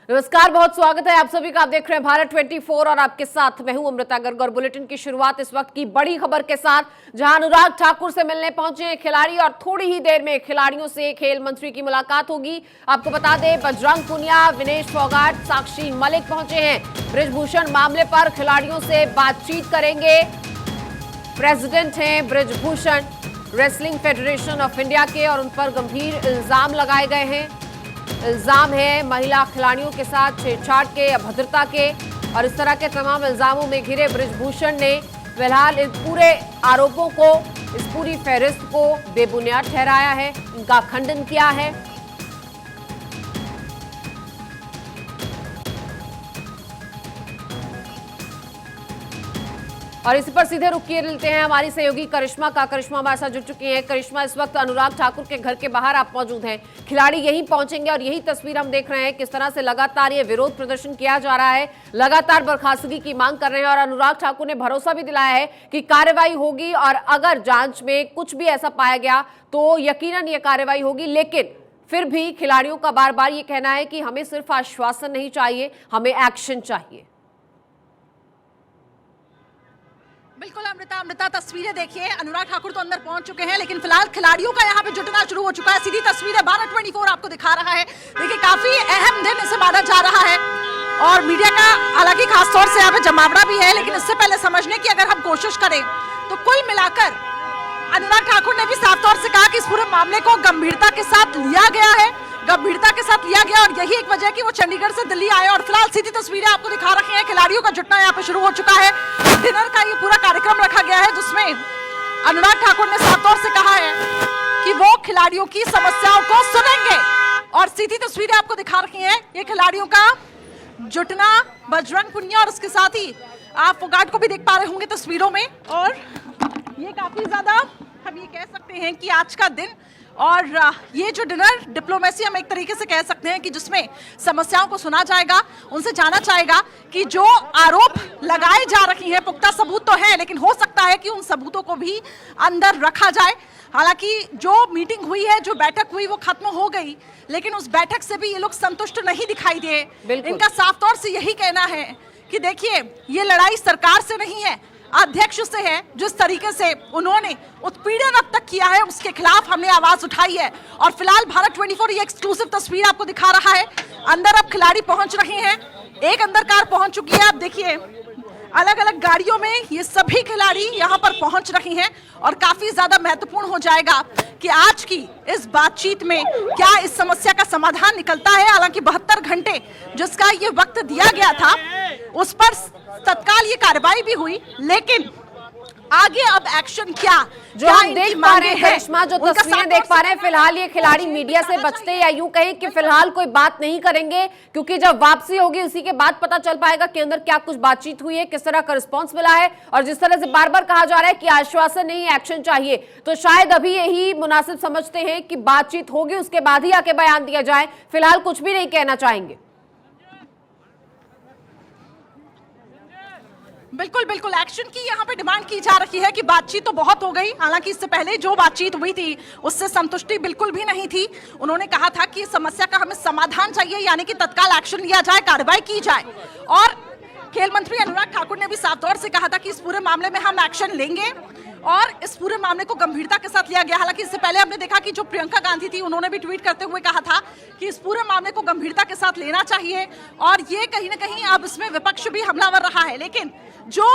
नमस्कार, बहुत स्वागत है आप सभी का। आप देख रहे हैं भारत 24 और आपके साथ मैं हूं अमृता गर्ग। और बुलेटिन की शुरुआत इस वक्त की बड़ी खबर के साथ, जहां अनुराग ठाकुर से मिलने पहुंचे हैं खिलाड़ी और थोड़ी ही देर में खिलाड़ियों से खेल मंत्री की मुलाकात होगी। आपको बता दें, बजरंग पुनिया, विनेश फोगाट, साक्षी मलिक पहुंचे हैं। बृजभूषण मामले पर खिलाड़ियों से बातचीत करेंगे। प्रेसिडेंट हैं Brijbhushan wrestling federation of India के और उन पर गंभीर इल्जाम लगाए गए हैं। इल्जाम है महिला खिलाड़ियों के साथ छेड़छाड़ के, अभद्रता के और इस तरह के तमाम इल्जामों में घिरे बृजभूषण ने फिलहाल इन पूरे आरोपों को, इस पूरी फहरिस्त को बेबुनियाद ठहराया है, इनका खंडन किया है। और इसी पर सीधे रुक किए लेते हैं हमारी सहयोगी करिश्मा का। करिश्मा हमारे साथ जुड़ चुकी है। करिश्मा, इस वक्त अनुराग ठाकुर के घर के बाहर आप मौजूद हैं। खिलाड़ी यहीं पहुंचेंगे और यही तस्वीर हम देख रहे हैं किस तरह से लगातार ये विरोध प्रदर्शन किया जा रहा है, लगातार बर्खास्तगी की मांग कर रहे हैं। और अनुराग ठाकुर ने भरोसा भी दिलाया है कि कार्रवाई होगी और अगर जांच में कुछ भी ऐसा पाया गया तो यकीनन ये कार्रवाई होगी। लेकिन फिर भी खिलाड़ियों का बार बार ये कहना है कि हमें सिर्फ आश्वासन नहीं चाहिए, हमें एक्शन चाहिए। बिल्कुल अमृता तस्वीरें देखिए। अनुराग ठाकुर तो अंदर पहुंच चुके हैं, लेकिन फिलहाल खिलाड़ियों का यहाँ पे जुटना शुरू हो चुका है। सीधी तस्वीरें भारत 24 आपको दिखा रहा है। देखिए, काफी अहम दिन इसे माना जा रहा है और मीडिया का हालांकि खासतौर से यहाँ पे जमावड़ा भी है। लेकिन इससे पहले समझने की अगर हम कोशिश करें तो कुल मिलाकर अनुराग ठाकुर ने भी साफ तौर से कहा कि इस पूरे मामले को गंभीरता के साथ लिया गया है, गंभीरता के साथ लिया गया और यही एक वजह कि वो चंडीगढ़ से दिल्ली आए। और फिलहाल सीधी तस्वीरें आपको दिखा रखे हैं। खिलाड़ियों का जुटना यहाँ पे शुरू हो चुका है। डिनर का ये पूरा कार्यक्रम रखा गया है, जिसमें अनुराग ठाकुर ने साफ तौर से कहा है कि वो खिलाड़ियों की समस्याओं को सुनेंगे। और सीधी तस्वीरें आपको दिखा रखी हैं, ये खिलाड़ियों का जुटना, बजरंग पुनिया और उसके साथ ही आप फोगाट को भी देख पा रहे होंगे तस्वीरों में। और ये काफी ज्यादा हम ये कह सकते हैं कि आज का दिन और ये जो डिनर डिप्लोमेसी हम एक तरीके से कह सकते हैं कि जिसमें समस्याओं को सुना जाएगा, उनसे जाना चाहेगा कि जो आरोप लगाए जा रही हैं, पुख्ता सबूत तो है, लेकिन हो सकता है कि उन सबूतों को भी अंदर रखा जाए। हालांकि जो मीटिंग हुई है, जो बैठक हुई, वो खत्म हो गई, लेकिन उस बैठक से भी ये लोग संतुष्ट नहीं दिखाई दे। इनका साफ तौर से यही कहना है कि देखिए, ये लड़ाई सरकार से नहीं है, अध्यक्ष से है। जिस तरीके से उन्होंने उत्पीड़न अब तक किया है, उसके खिलाफ हमने आवाज उठाई है। और फिलहाल भारत 24 ये एक्सक्लूसिव तस्वीर आपको दिखा रहा है। अंदर अब खिलाड़ी पहुंच रहे हैं, एक अंदर कार पहुंच चुकी है। आप देखिए, अलग अलग गाड़ियों में ये सभी खिलाड़ी यहाँ पर पहुंच रहे हैं और काफी ज्यादा महत्वपूर्ण हो जाएगा कि आज की इस बातचीत में क्या इस समस्या का समाधान निकलता है। हालांकि 72 घंटे जिसका ये वक्त दिया गया था, उस पर तत्काल ये कार्रवाई भी हुई, लेकिन आगे अब एक्शन क्या, जो हम देख पा रहे हैं करिश्मा, जो तस्वीरें देख पा रहे हैं, फिलहाल ये खिलाड़ी मीडिया से बचते या यूं कहें कि फिलहाल कोई बात नहीं करेंगे, क्योंकि जब वापसी होगी उसी के बाद पता चल पाएगा कि अंदर क्या कुछ बातचीत हुई है, किस तरह का रिस्पांस मिला है। और जिस तरह से बार बार कहा जा रहा है कि आश्वासन नहीं, एक्शन चाहिए, तो शायद अभी यही मुनासिब समझते हैं कि बातचीत होगी, उसके बाद ही आके बयान दिया जाए। फिलहाल कुछ भी नहीं कहना चाहेंगे। बिल्कुल बिल्कुल एक्शन की यहाँ पे डिमांड की जा रही है कि बातचीत तो बहुत हो गई। हालांकि इससे पहले जो बातचीत हुई थी उससे संतुष्टि बिल्कुल भी नहीं थी। उन्होंने कहा था कि समस्या का हमें समाधान चाहिए, यानी कि तत्काल एक्शन लिया जाए, कार्रवाई की जाए। और खेल मंत्री अनुराग ठाकुर ने भी साफ तौर से कहा था कि इस पूरे मामले में हम एक्शन लेंगे और इस पूरे मामले को गंभीरता के साथ लिया गया। हालांकि इससे पहले हमने देखा कि जो प्रियंका गांधी थी, उन्होंने भी ट्वीट करते हुए कहा था कि इस पूरे मामले को गंभीरता के साथ लेना चाहिए। और ये कहीं ना कहीं अब इसमें विपक्ष भी हमलावर रहा है। लेकिन जो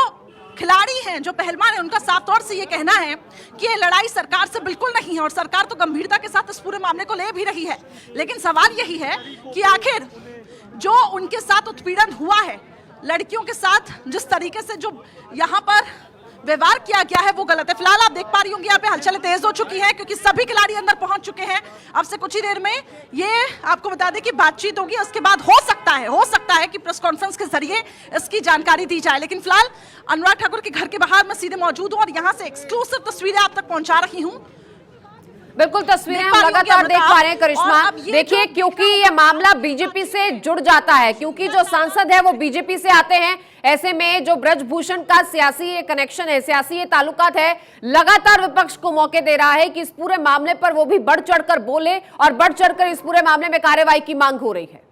खिलाड़ी हैं, जो पहलवान हैं, उनका साफ तौर से ये कहना है कि ये लड़ाई सरकार से बिल्कुल नहीं है और सरकार तो गंभीरता के साथ इस पूरे मामले को ले भी रही है। लेकिन सवाल यही है कि आखिर जो उनके साथ उत्पीड़न हुआ है, लड़कियों के साथ जिस तरीके से जो यहाँ पर व्यवहार किया गया है, वो गलत है। फिलहाल आप देख पा रही होंगी यहाँ पे हलचलें तेज हो चुकी हैं, क्योंकि सभी खिलाड़ी अंदर पहुंच चुके हैं। अब से कुछ ही देर में ये आपको बता दें कि बातचीत होगी, उसके बाद हो सकता है कि प्रेस कॉन्फ्रेंस के जरिए इसकी जानकारी दी जाए। लेकिन फिलहाल अनुराग ठाकुर के घर के बाहर मैं सीधे मौजूद हूँ और यहाँ से एक्सक्लूसिव तस्वीरें आप तक पहुंचा रही हूँ। बिल्कुल, तस्वीरें हम लगातार देख पा रहे हैं करिश्मा। देखिए, क्योंकि ये मामला बीजेपी से जुड़ जाता है, क्योंकि जो सांसद है वो बीजेपी से आते हैं, ऐसे में जो बृजभूषण का सियासी ये कनेक्शन है, सियासी ये ताल्लुकात है, लगातार विपक्ष को मौके दे रहा है कि इस पूरे मामले पर वो भी बढ़ चढ़कर बोले और बढ़ चढ़कर इस पूरे मामले में कार्रवाई की मांग हो रही है।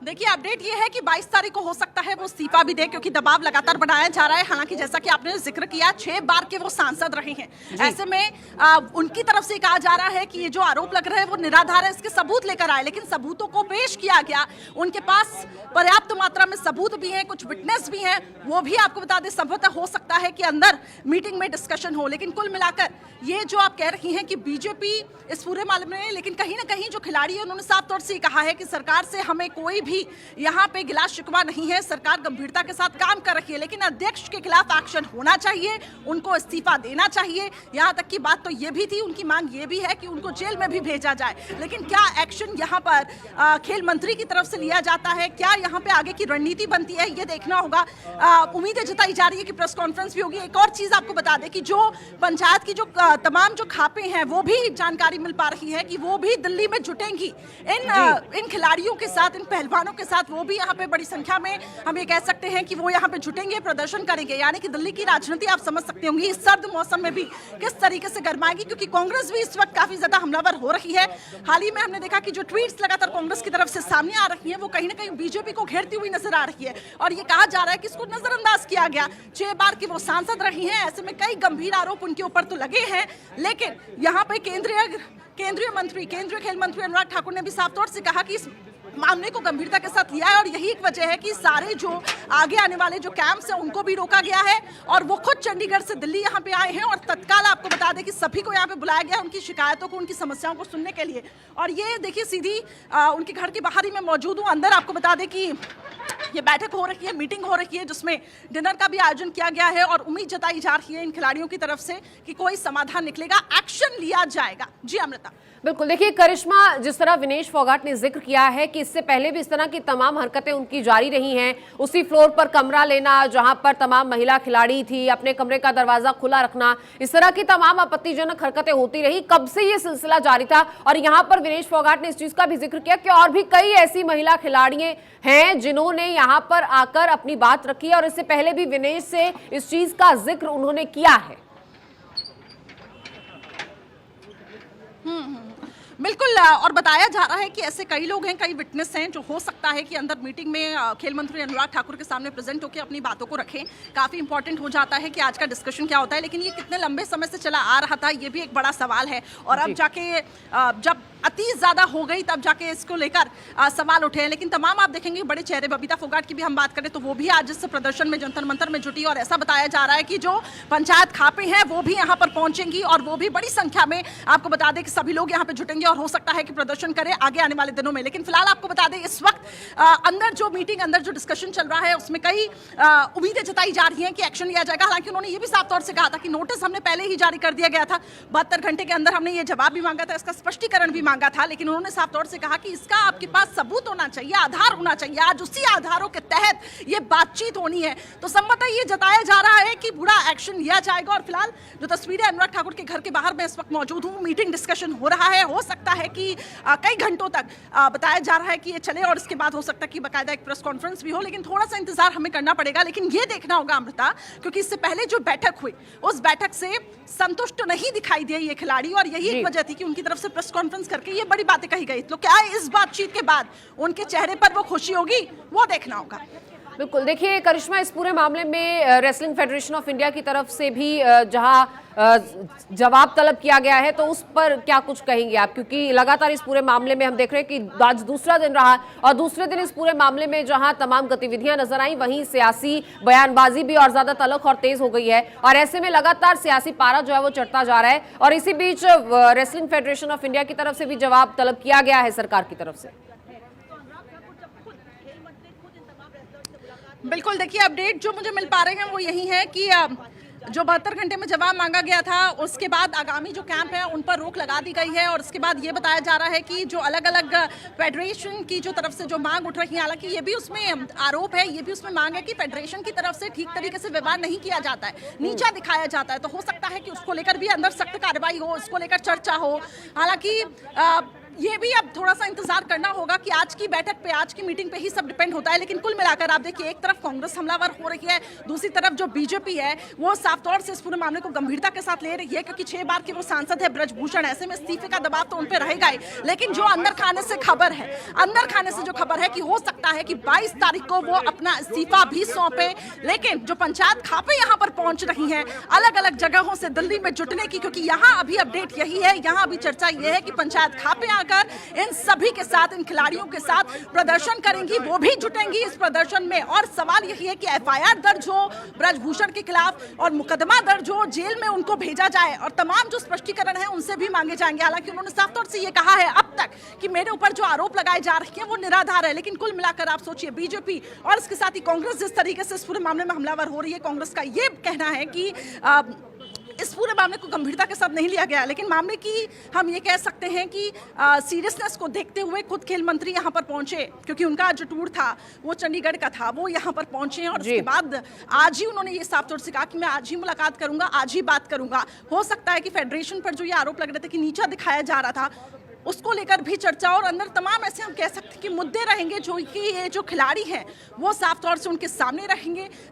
देखिए अपडेट ये है कि 22 तारीख को हो सकता है वो इस्तीफा भी दे, क्योंकि दबाव लगातार बढ़ाया जा रहा है। हालांकि जैसा कि आपने जिक्र किया 6 बार के वो सांसद रहे हैं, ऐसे में उनकी तरफ से कहा जा रहा है कि ये जो आरोप लग रहे हैं वो निराधार है, इसके सबूत लेकर आए। लेकिन सबूतों को पेश किया गया, उनके पास पर्याप्त मात्रा में सबूत भी हैं, कुछ विटनेस भी हैं, वो भी आपको बता दें संभवतः हो सकता है कि अंदर मीटिंग में डिस्कशन हो। लेकिन कुल मिलाकर ये जो आप कह रही हैं कि बीजेपी इस पूरे मामले में, लेकिन कहीं ना कहीं जो खिलाड़ी है उन्होंने साफ तौर से कहा है कि सरकार से हमें कोई भी यहाँ पे गिला शिकवा नहीं है, सरकार गंभीरता के साथ काम कर रही है, लेकिन अध्यक्ष के खिलाफ एक्शन होना चाहिए, उनको इस्तीफा देना चाहिए। यहाँ तक की बात तो ये भी थी, उनकी मांग ये भी है कि उनको जेल में भी भेजा जाए। लेकिन क्या एक्शन यहाँ पर खेल मंत्री की तरफ से लिया जाता है, क्या यहाँ पे आगे की रणनीति बनती है, ये देखना होगा। उम्मीदें जताई जा रही है कि प्रेस कॉन्फ्रेंस भी होगी। एक और चीज आपको बता दें कि जो पंचायत की जो तमाम जो खापे हैं वो भी जानकारी मिल पा रही है कि वो भी दिल्ली में जुटेंगी इन खिलाड़ियों के साथ, इन पहलवानों के साथ। वो भी यहाँ पे बड़ी संख्या में हम ये कह सकते हैं कि वो यहाँ पे जुटेंगे, प्रदर्शन करेंगे। यानी कि दिल्ली की राजनीति आप समझ सकते होंगी इस सर्द मौसम में भी किस तरीके से गरमाएगी, क्योंकि कांग्रेस भी इस वक्त काफी ज्यादा हमलावर हो रही है। हाल ही में हमने देखा कि जो ट्वीट्स लगातार कांग्रेस की तरफ से सामने आ रही है वो कहीं ना कहीं बीजेपी को घेरती हुई नजर आ रही है, और ये कहा जा रहा है कि इसको नजरअंदाज किया गया। 6 बार की वो सांसद रही हैं, ऐसे में कई गंभीर आरोप उनके ऊपर तो लगे हैं। लेकिन यहाँ पे केंद्रीय खेल मंत्री अनुराग ठाकुर ने भी साफ तौर से कहा कि इस मामले को गंभीरता के साथ लिया है, और यही एक वजह है कि सारे जो आगे आने वाले जो कैंप्स हैं उनको भी रोका गया है, और वो खुद चंडीगढ़ से दिल्ली यहाँ पे आए हैं। और तत्काल आपको बता दें कि सभी को यहाँ पे बुलाया गया है उनकी शिकायतों को, उनकी समस्याओं को सुनने के लिए। और ये देखिए सीधी उनके घर के बाहर ही मैं मौजूद हूँ। अंदर आपको बता दें कि ये बैठक हो रही है, मीटिंग हो रही है, जिसमें डिनर का भी आयोजन किया गया है, और उम्मीद जताई जा रही है इन खिलाड़ियों की तरफ से कि कोई समाधान निकलेगा, एक्शन लिया जाएगा। जी अमृता। बिल्कुल, देखिए करिश्मा, जिस तरह विनेश फोगाट ने जिक्र किया है कि इससे पहले भी इस तरह की तमाम हरकतें उनकी जारी रही हैं, उसी फ्लोर पर कमरा लेना जहां पर तमाम महिला खिलाड़ी थी, अपने कमरे का दरवाजा खुला रखना, इस तरह की तमाम आपत्तिजनक हरकतें होती रही। कब से ये सिलसिला जारी था, और यहां पर विनेश फोगाट ने इस चीज का भी जिक्र किया कि और भी कई ऐसी महिला खिलाड़ियां हैं जिन्होंने यहां पर आकर अपनी बात रखी है, और इससे पहले भी विनेश से इस चीज का जिक्र उन्होंने किया है। बिल्कुल, और बताया जा रहा है कि ऐसे कई लोग हैं, कई विटनेस हैं जो हो सकता है कि अंदर मीटिंग में खेल मंत्री अनुराग ठाकुर के सामने प्रेजेंट होकर अपनी बातों को रखें। काफी इंपॉर्टेंट हो जाता है कि आज का डिस्कशन क्या होता है, लेकिन ये कितने लंबे समय से चला आ रहा था ये भी एक बड़ा सवाल है। और अब जाके जब अति ज्यादा हो गई तब जाके इसको लेकर सवाल उठे हैं। लेकिन तमाम आप देखेंगे बड़े चेहरे, बबीता फोगाट की भी हम बात करें तो वो भी आज इस प्रदर्शन में जंतर मंतर में जुटी, और ऐसा बताया जा रहा है कि जो पंचायत खापे हैं वो भी यहाँ पर पहुंचेंगी, और वो भी बड़ी संख्या में आपको बता दें कि सभी लोग यहाँ पे जुटेंगे, और हो सकता है कि प्रदर्शन करें आगे आने वाले दिनों में। लेकिन फिलहाल आपको बता दें इस वक्त अंदर जो मीटिंग, अंदर जो डिस्कशन चल रहा है उसमें कई उम्मीदें जताई जा रही हैं कि एक्शन लिया जाएगा। हालांकि उन्होंने ये भी साफ तौर से कहा था कि नोटिस हमने पहले ही जारी कर दिया गया था, 72 घंटे के अंदर हमने ये जवाब भी मांगा था, इसका स्पष्टीकरण भी मांगा था। लेकिन उन्होंने साफ तौर से कहा कि इसका आपके पास सबूत होना चाहिए, आधार होना चाहिए, आज उसी आधारों के तहत ये बातचीत होनी है। तो संभवतः ये जताया जा रहा है कि बुरा एक्शन लिया जाएगा। और फिलहाल जो तस्वीरें अनुराग ठाकुर के घर के बाहर मैं इस वक्त मौजूद हूँ, मीटिंग डिस्कशन हो रहा है। हो सकता है कि कई घंटों तक बताया जा रहा है कि ये चले, और इसके बाद हो सकता है कि बाकायदा एक प्रेस कॉन्फ्रेंस भी हो, लेकिन थोड़ा सा इंतजार हमें करना पड़ेगा। लेकिन ये देखना होगा अमृता, क्योंकि इससे पहले जो बैठक हुई उस बैठक से संतुष्ट नहीं दिखाई दिए ये खिलाड़ी, और यही एक वजह थी कि उनकी तरफ से प्रेस कॉन्फ्रेंस करके ये बड़ी बातें कही गई। तो क्या इस बातचीत के बाद उनके चेहरे पर वो खुशी होगी, वो देखना होगा। बिल्कुल, देखिए करिश्मा, इस पूरे मामले में रेसलिंग फेडरेशन ऑफ इंडिया की तरफ से भी जहां जवाब तलब किया गया है, तो उस पर क्या कुछ कहेंगे आप, क्योंकि लगातार इस पूरे मामले में हम देख रहे हैं कि आज दूसरा दिन रहा, और दूसरे दिन इस पूरे मामले में जहां तमाम गतिविधियां नजर आई, वहीं सियासी बयानबाजी भी और ज्यादा तल्ख और तेज हो गई है, और ऐसे में लगातार सियासी पारा जो है वो चढ़ता जा रहा है। और इसी बीच रेसलिंग फेडरेशन ऑफ इंडिया की तरफ से भी जवाब तलब किया गया है सरकार की तरफ से। बिल्कुल, देखिए अपडेट जो मुझे मिल पा रहे हैं वो यही है कि जो 72 घंटे में जवाब मांगा गया था, उसके बाद आगामी जो कैंप है उन पर रोक लगा दी गई है। और उसके बाद ये बताया जा रहा है कि जो अलग अलग फेडरेशन की जो तरफ से जो मांग उठ रही है, हालांकि ये भी उसमें आरोप है, ये भी उसमें मांग है कि फेडरेशन की तरफ से ठीक तरीके से व्यवहार नहीं किया जाता है, नीचा दिखाया जाता है। तो हो सकता है कि उसको लेकर भी अंदर सख्त कार्रवाई हो, उसको लेकर चर्चा हो। हालांकि ये भी अब थोड़ा सा इंतजार करना होगा कि आज की बैठक पे, आज की मीटिंग पे ही सब डिपेंड होता है। लेकिन कुल मिलाकर आप देखिए, एक तरफ कांग्रेस हमलावर हो रही है, दूसरी तरफ जो बीजेपी है वो साफ तौर से इस पूरे मामले को गंभीरता के साथ ले रही है, क्योंकि 6 बार के वो सांसद है ब्रजभूषण, ऐसे में इस्तीफे का दबाव तो उन पे रहेगा ही। लेकिन जो अंदर खाने से खबर है, अंदर खाने से जो खबर है कि हो सकता है कि 22 तारीख को वो अपना इस्तीफा भी सौंपे। लेकिन जो पंचायत खापे यहाँ पर पहुंच रही हैं अलग अलग जगहों से दिल्ली में जुटने की, क्योंकि यहाँ अभी अपडेट यही है, यहाँ अभी चर्चा ये है कि पंचायत खापे आकर इन सभी के साथ, इन खिलाड़ियों के साथ प्रदर्शन करेंगी, वो भी जुटेंगी इस प्रदर्शन में। और सवाल यही है कि एफआईआर दर्ज हो ब्रजभूषण के खिलाफ और मुकदमा दर्ज हो, जेल में उनको भेजा जाए और तमाम जो स्पष्टीकरण है उनसे भी मांगे जाएंगे। हालांकि उन्होंने साफ तौर से ये कहा है अब तक कि मेरे ऊपर जो आरोप लगाए जा रहे हैं वो निराधार है। लेकिन कुल मिलाकर आप सोचिए, बीजेपी और इसके साथ ही कांग्रेस जिस तरीके से इस पूरे मामले में हमलावर हो रही है, कांग्रेस का ये कहना है कि इस पूरे मामले को गंभीरता के साथ नहीं लिया गया। लेकिन मामले की हम ये कह सकते हैं कि सीरियसनेस को देखते हुए खुद खेल मंत्री यहाँ पर पहुंचे, क्योंकि उनका जो टूर था वो चंडीगढ़ का था, वो यहाँ पर पहुंचे और उसके बाद आज ही उन्होंने ये साफ तौर से कहा कि मैं आज ही मुलाकात करूंगा, आज ही बात करूंगा। हो सकता है कि फेडरेशन पर जो ये आरोप लग रहे थे कि नीचा दिखाया जा रहा था, उसको लेकर भी चर्चा और अंदर तमाम ऐसे हम कह सकते हैं कि मुद्दे रहेंगे, जो कि ये जो खिलाड़ी हैं वो साफ तौर से उनके सामने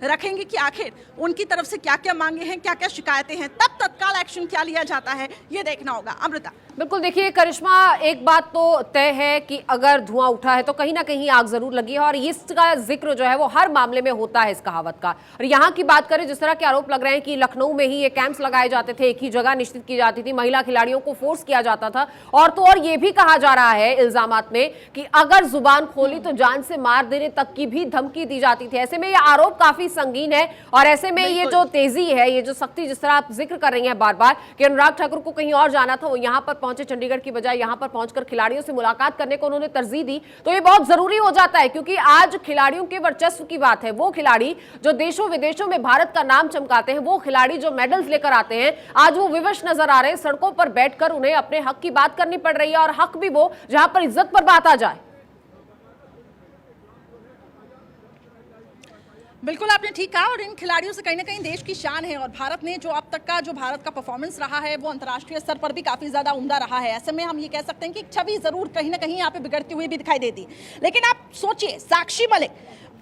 रखेंगे कि आखिर उनकी तरफ से क्या क्या मांगे हैं, क्या क्या शिकायतें हैं, तब तत्काल एक्शन क्या लिया जाता है ये देखना होगा। अमृता। बिल्कुल, देखिए करिश्मा, एक बात तो तय है कि अगर धुआं उठा है तो कहीं ना कहीं आग जरूर लगी है और इसका जिक्र जो है वो हर मामले में होता है इस कहावत का। और यहाँ की बात करें, जिस तरह के आरोप लग रहे हैं कि लखनऊ में ही ये कैंप्स लगाए जाते थे, एक ही जगह निश्चित की जाती थी, महिला खिलाड़ियों को फोर्स किया जाता था, और तो और ये भी कहा जा रहा है इल्जामात में कि अगर जुबान खोली तो जान से मार देने तक की भी धमकी दी जाती थी। ऐसे में ये आरोप काफी संगीन है और ऐसे में ये जो तेजी है, ये जो सख्ती जिस तरह आप जिक्र कर रही हैं बार बार कि अनुराग ठाकुर को कहीं और जाना था, वो यहाँ पर पहुंचे चंडीगढ़ की बजाय यहाँ पर पहुंचकर खिलाड़ियों से मुलाकात करने को उन्होंने तरजीह दी, तो ये बहुत जरूरी हो जाता है। क्योंकि आज खिलाड़ियों के वर्चस्व की बात है, वो खिलाड़ी जो देशों विदेशों में भारत का नाम चमकाते हैं, वो खिलाड़ी जो मेडल्स लेकर आते हैं, आज वो विवश नजर आ रहे हैं। सड़कों पर बैठकर उन्हें अपने हक की बात करनी पड़ रही है, और हक भी वो जहां पर इज्जत पर बात आ जाए। बिल्कुल आपने ठीक कहा, और इन खिलाड़ियों से कहीं ना कहीं देश की शान है, और भारत ने जो अब तक का जो भारत का परफॉर्मेंस रहा है वो अंतर्राष्ट्रीय स्तर पर भी काफी ज्यादा उम्दा रहा है। ऐसे में हम ये कह सकते हैं कि छवि जरूर कहीं ना कहीं यहाँ पे बिगड़ती हुई भी दिखाई देती। लेकिन आप सोचिए, साक्षी मलिक,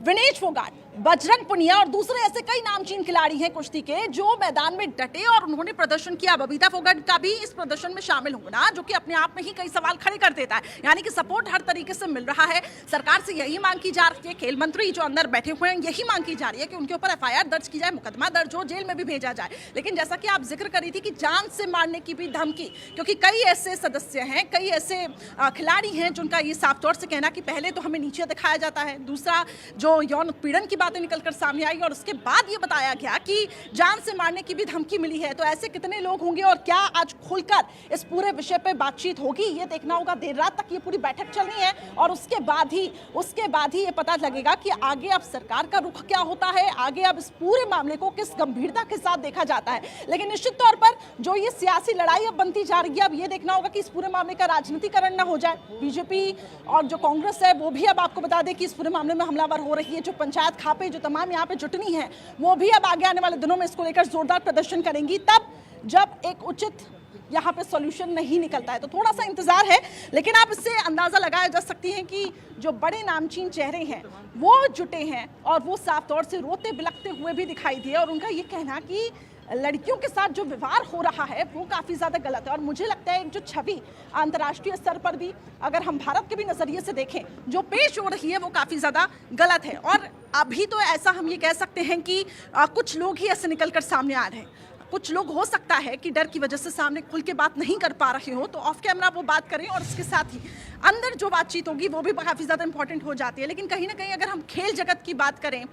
विनेश फोगाट, बजरंग पुनिया और दूसरे ऐसे कई नामचीन खिलाड़ी हैं कुश्ती के जो मैदान में डटे और उन्होंने प्रदर्शन किया। बबीता फोगाट का भी इस प्रदर्शन में शामिल होना, जो कि अपने आप में ही कई सवाल खड़े कर देता है, यानी कि सपोर्ट हर तरीके से मिल रहा है। सरकार से यही मांग की जा रही है, खेल मंत्री जो अंदर बैठे हुए हैं यही मांग की जा रही है कि उनके ऊपर एफआईआर दर्ज की जाए, मुकदमा दर्ज हो, जेल में भी भेजा जाए। लेकिन जैसा कि आप जिक्र कर रही थी कि जान से मारने की भी धमकी, क्योंकि कई ऐसे सदस्य हैं, कई ऐसे खिलाड़ी हैं जिनका ये साफ तौर से कहना कि पहले तो हमें नीचे दिखाया जाता है, दूसरा जो यौन उत्पीड़न की बातें निकलकर सामने आई और उसके बाद ये बताया गया कि जान से मारने की भी धमकी मिली है। तो ऐसे कितने लोग होंगे और क्या आज खुलकर इस पूरे विषय पे बातचीत होगी, ये देखना होगा। देर रात तक ये पूरी बैठक चलनी है और उसके बाद ही ये पता लगेगा कि आगे अब सरकार का रुख क्या होता है, आगे अब इस पूरे मामले को किस गंभीरता के साथ देखा जाता है। लेकिन निश्चित तौर पर जो ये सियासी लड़ाई अब बनती जा रही है, अब ये देखना होगा कि इस पूरे मामले का राजनीतिकरण न हो जाए। बीजेपी और जो कांग्रेस है वो भी अब आपको बता दें कि इस पूरे मामले में हमलावर हो रही है। जो पंचायत खापे जो तमाम यहाँ पे जुटनी है वो भी अब आगे आने वाले दिनों में इसको लेकर जोरदार प्रदर्शन करेंगी, तब जब एक उचित यहाँ पे सॉल्यूशन नहीं निकलता है। तो थोड़ा सा इंतजार है, लेकिन आप इससे अंदाजा लगाया जा सकती हैं कि जो बड़े नामचीन चेहरे हैं वो जुटे हैं और वो साफ तौर से रोते बिलखते हुए भी दिखाई दिए, और उनका ये कहना कि लड़कियों के साथ जो व्यवहार हो रहा है वो काफ़ी ज़्यादा गलत है। और मुझे लगता है जो छवि अंतर्राष्ट्रीय स्तर पर भी अगर हम भारत के भी नज़रिए से देखें जो पेश हो रही है वो काफ़ी ज़्यादा गलत है। और अभी तो ऐसा हम ये कह सकते हैं कि कुछ लोग ही ऐसे निकल कर सामने आ रहे हैं। कुछ लोग हो सकता है कि डर की वजह से सामने खुल के बात नहीं कर पा रहे हो, तो ऑफ कैमरा वो बात करें, और इसके साथ ही अंदर जो बातचीत होगी वो भी काफ़ी ज़्यादा इंपॉर्टेंट हो जाती है। लेकिन कहीं ना कहीं अगर हम खेल जगत की बात करें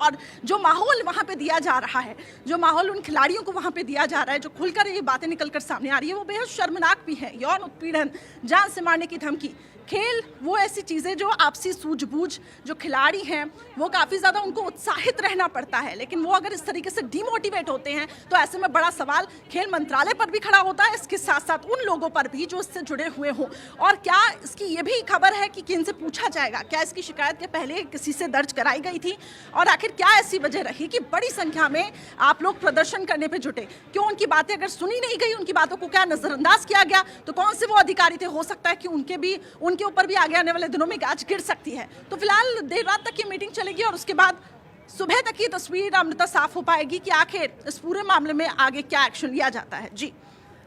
और जो माहौल वहाँ पे दिया जा रहा है, जो माहौल उन खिलाड़ियों को वहाँ पे दिया जा रहा है, जो खुलकर ये बातें निकलकर सामने आ रही है, वो बेहद शर्मनाक भी है। यौन उत्पीड़न, जान से मारने की धमकी, खेल वो ऐसी चीज़ें जो आपसी सूझबूझ जो खिलाड़ी हैं वो काफ़ी ज़्यादा उनको उत्साहित रहना पड़ता है, लेकिन वो अगर इस तरीके से डिमोटिवेट होते हैं तो ऐसे में बड़ा सवाल खेल मंत्रालय पर भी खड़ा होता है, इसके साथ साथ उन लोगों पर भी जो इससे जुड़े हुए हों। और क्या इसकी ये भी खबर है कि किन से पूछा जाएगा, क्या इसकी शिकायत के पहले किसी से दर्ज कराई गई थी, और आखिर क्या ऐसी वजह रही कि बड़ी संख्या में आप लोग प्रदर्शन करने पे जुटे? क्यों उनकी बातें अगर सुनी नहीं गई, उनकी बातों को क्या नजरअंदाज किया गया? तो कौन से वो अधिकारी थे? हो सकता है कि उनके ऊपर भी आगे आने वाले दिनों में गाज गिर सकती है। तो फिलहाल देर रात तक ये मीटिंग चलेगी और उसके बाद सुबह तक ये तस्वीर अमृता साफ हो पाएगी कि आखिर इस पूरे मामले में आगे क्या एक्शन लिया जाता है। जी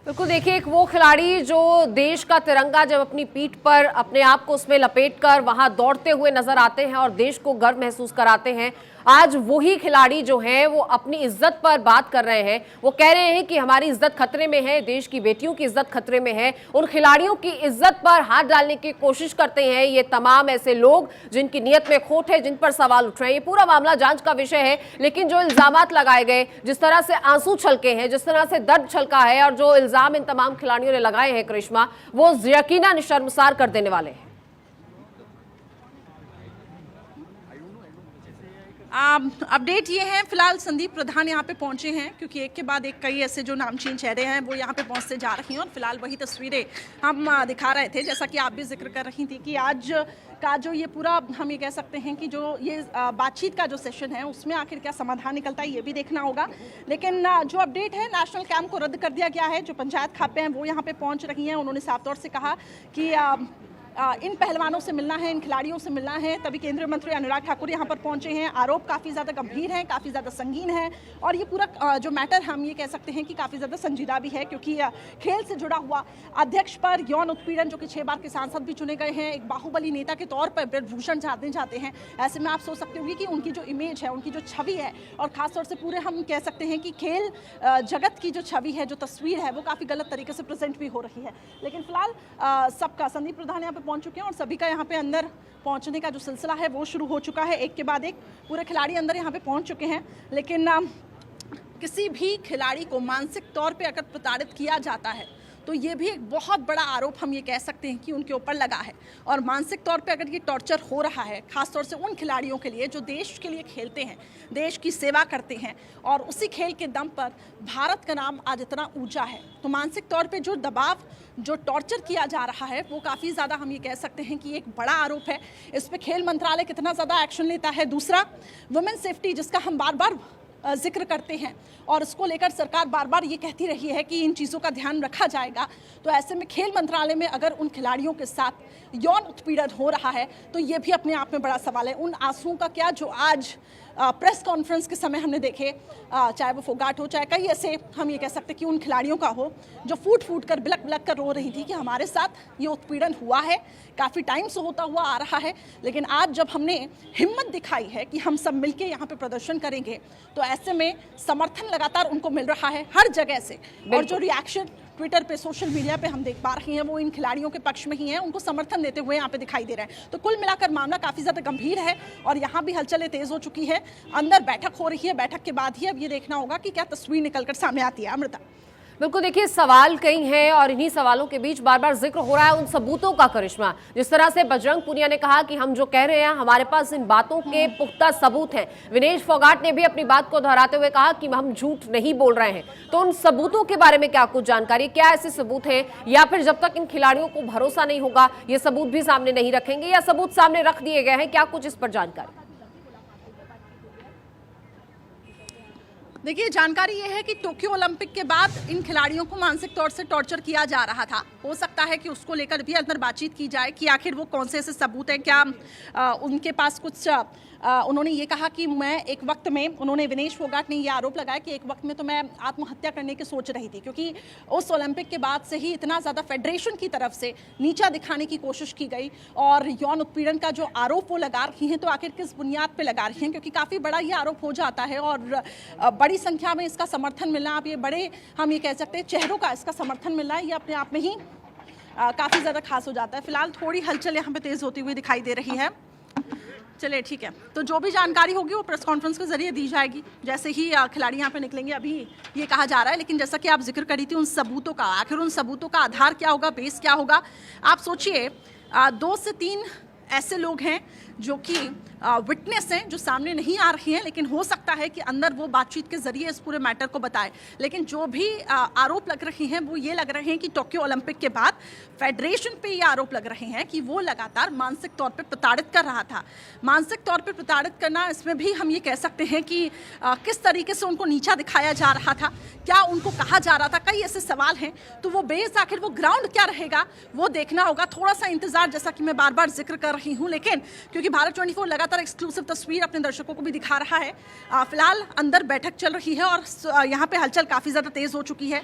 बिल्कुल, देखिए एक वो खिलाड़ी जो देश का तिरंगा जब अपनी पीठ पर अपने आप को उसमें लपेटकर वहां दौड़ते हुए नजर आते हैं और देश को गर्व महसूस कराते हैं, आज वही खिलाड़ी जो हैं वो अपनी इज्जत पर बात कर रहे हैं। वो कह रहे हैं कि हमारी इज्जत खतरे में है, देश की बेटियों की इज्जत खतरे में है। उन खिलाड़ियों की इज्जत पर हाथ डालने की कोशिश करते हैं ये तमाम ऐसे लोग जिनकी नीयत में खोट है, जिन पर सवाल उठ रहे हैं। ये पूरा मामला जांच का विषय है, लेकिन जो इल्जामात लगाए गए, जिस तरह से आंसू छलके हैं, जिस तरह से दर्द छलका है और जो इल्जाम इन तमाम खिलाड़ियों ने लगाए हैं करिश्मा, वो यकीनन शर्मसार कर देने वाले हैं। अपडेट ये है, फिलहाल संदीप प्रधान यहाँ पे पहुंचे हैं क्योंकि एक के बाद एक कई ऐसे जो नामचीन चेहरे हैं वो यहाँ पे पहुंचते जा रही हैं और फिलहाल वही तस्वीरें हम दिखा रहे थे, जैसा कि आप भी जिक्र कर रही थी कि आज का जो ये पूरा हम ये कह सकते हैं कि जो ये बातचीत का जो सेशन है उसमें आखिर क्या समाधान निकलता है ये भी देखना होगा। लेकिन जो अपडेट है, नेशनल कैंप को रद्द कर दिया गया है। जो पंचायत खापे हैं वो यहाँ पे पहुँच रही हैं। उन्होंने साफ तौर से कहा कि इन पहलवानों से मिलना है, इन खिलाड़ियों से मिलना है। तभी केंद्रीय मंत्री अनुराग ठाकुर यहाँ पर पहुंचे हैं। आरोप काफ़ी ज़्यादा गंभीर हैं, काफ़ी ज़्यादा संगीन है और ये पूरा जो मैटर हम ये कह सकते हैं कि काफ़ी ज़्यादा संजीदा भी है क्योंकि खेल से जुड़ा हुआ अध्यक्ष पर यौन उत्पीड़न, जो कि 6 बार के सांसद भी चुने गए हैं, एक बाहुबली नेता के तौर पर ब्रजभूषण चाहते जाते हैं। ऐसे में आप सोच सकते होंगे कि उनकी जो इमेज है, उनकी जो छवि है और ख़ासतौर से पूरे हम कह सकते हैं कि खेल जगत की जो छवि है, जो तस्वीर है, वो काफ़ी गलत तरीके से प्रेजेंट भी हो रही है। लेकिन फिलहाल सबका संदीप प्रधान यहाँ पर पहुँच चुके हैं और सभी का यहाँ पे अंदर पहुँचने का जो सिलसिला है वो शुरू हो चुका है। एक के बाद एक पूरे खिलाड़ी अंदर यहाँ पे पहुँच चुके हैं। लेकिन किसी भी खिलाड़ी को मानसिक तौर पे अगर प्रताड़ित किया जाता है तो ये भी एक बहुत बड़ा आरोप हम ये कह सकते हैं कि उनके ऊपर लगा है। और मानसिक तौर पे अगर ये टॉर्चर हो रहा है, खासतौर से उन खिलाड़ियों के लिए जो देश के लिए खेलते हैं, देश की सेवा करते हैं और उसी खेल के दम पर भारत का नाम आज इतना ऊंचा है, तो मानसिक तौर पे जो दबाव, जो टॉर्चर किया जा रहा है वो काफ़ी ज़्यादा हम ये कह सकते हैं कि एक बड़ा आरोप है। इस पर खेल मंत्रालय कितना ज़्यादा एक्शन लेता है। दूसरा, वुमेन सेफ्टी, जिसका हम बार बार जिक्र करते हैं और इसको लेकर सरकार बार बार ये कहती रही है कि इन चीज़ों का ध्यान रखा जाएगा। तो ऐसे में खेल मंत्रालय में अगर उन खिलाड़ियों के साथ यौन उत्पीड़न हो रहा है तो ये भी अपने आप में बड़ा सवाल है। उन आंसुओं का क्या जो आज प्रेस कॉन्फ्रेंस के समय हमने देखे, चाहे वो फोगाट हो, चाहे कई ऐसे हम ये कह सकते हैं कि उन खिलाड़ियों का हो जो फूट फूट कर, बिलक बिलक कर रो रही थी कि हमारे साथ ये उत्पीड़न हुआ है, काफ़ी टाइम से होता हुआ आ रहा है। लेकिन आज जब हमने हिम्मत दिखाई है कि हम सब मिलके यहाँ पे प्रदर्शन करेंगे, तो ऐसे में समर्थन लगातार उनको मिल रहा है हर जगह से। और जो रिएक्शन ट्विटर पे, सोशल मीडिया पे हम देख पा रहे हैं वो इन खिलाड़ियों के पक्ष में ही है, उनको समर्थन देते हुए यहाँ पे दिखाई दे रहा है। तो कुल मिलाकर मामला काफ़ी ज़्यादा गंभीर है और यहाँ भी हलचलें तेज़ हो चुकी है। अंदर बैठक हो रही है, बैठक के बाद ही अब ये देखना होगा कि क्या तस्वीर निकलकर सामने आती है। अमृता, बिल्कुल, देखिए सवाल कई हैं और इन्हीं सवालों के बीच बार बार जिक्र हो रहा है उन सबूतों का करिश्मा। जिस तरह से बजरंग पुनिया ने कहा कि हम जो कह रहे हैं हमारे पास इन बातों के पुख्ता सबूत हैं। विनेश फोगाट ने भी अपनी बात को दोहराते हुए कहा कि हम झूठ नहीं बोल रहे हैं। तो उन सबूतों के बारे में क्या कुछ जानकारी, क्या ऐसे सबूत हैं, या फिर जब तक इन खिलाड़ियों को भरोसा नहीं होगा ये सबूत भी सामने नहीं रखेंगे, या सबूत सामने रख दिए गए हैं, क्या कुछ इस पर जानकारी? देखिए, जानकारी ये है कि टोक्यो ओलंपिक के बाद इन खिलाड़ियों को मानसिक तौर से टॉर्चर किया जा रहा था। हो सकता है कि उसको लेकर भी अंदर बातचीत की जाए कि आखिर वो कौन से ऐसे सबूत हैं, क्या उनके पास कुछ उन्होंने ये कहा कि मैं एक वक्त में, उन्होंने विनेश फोगाट ने ये आरोप लगाया कि एक वक्त में तो मैं आत्महत्या करने की सोच रही थी, क्योंकि उस ओलंपिक के बाद से ही इतना ज़्यादा फेडरेशन की तरफ से नीचा दिखाने की कोशिश की गई और यौन उत्पीड़न का जो आरोप वो लगा रही हैं, तो आखिर किस बुनियाद पे लगा रही हैं, क्योंकि काफ़ी बड़ा ये आरोप हो जाता है और बड़ी संख्या में इसका समर्थन मिलना, आप ये बड़े हम ये कह सकते हैं चेहरों का इसका समर्थन मिलना, ये अपने आप में ही काफ़ी ज़्यादा खास हो जाता है। फिलहाल थोड़ी हलचल यहाँ पे तेज़ होती हुई दिखाई दे रही है। चलिए ठीक है, तो जो भी जानकारी होगी वो प्रेस कॉन्फ्रेंस के जरिए दी जाएगी जैसे ही खिलाड़ी यहाँ पे निकलेंगे। अभी ये कहा जा रहा है, लेकिन जैसा कि आप जिक्र करी थी उन सबूतों का, आखिर उन सबूतों का आधार क्या होगा, बेस क्या होगा। आप सोचिए 2 से 3 ऐसे लोग हैं जो कि विटनेस हैं जो सामने नहीं आ रही हैं, लेकिन हो सकता है कि अंदर वो बातचीत के जरिए इस पूरे मैटर को बताए। लेकिन जो भी आरोप लग रहे हैं वो ये लग रहे हैं कि टोक्यो ओलंपिक के बाद फेडरेशन पे ये आरोप लग रहे हैं कि वो लगातार मानसिक तौर पे प्रताड़ित कर रहा था। मानसिक तौर पे प्रताड़ित करना, इसमें भी हम ये कह सकते हैं कि किस तरीके से उनको नीचा दिखाया जा रहा था, क्या उनको कहा जा रहा था, कई ऐसे सवाल हैं। तो वो बेस आखिर वो ग्राउंड क्या रहेगा वो देखना होगा। थोड़ा सा इंतजार, जैसा कि मैं बार बार जिक्र कर रही हूं, लेकिन क्योंकि भारत 24 लगातार एक्सक्लूसिव तस्वीर अपने दर्शकों को भी दिखा रहा है। फिलहाल अंदर बैठक चल रही है और यहाँ पे हलचल काफी ज्यादा तेज हो चुकी है।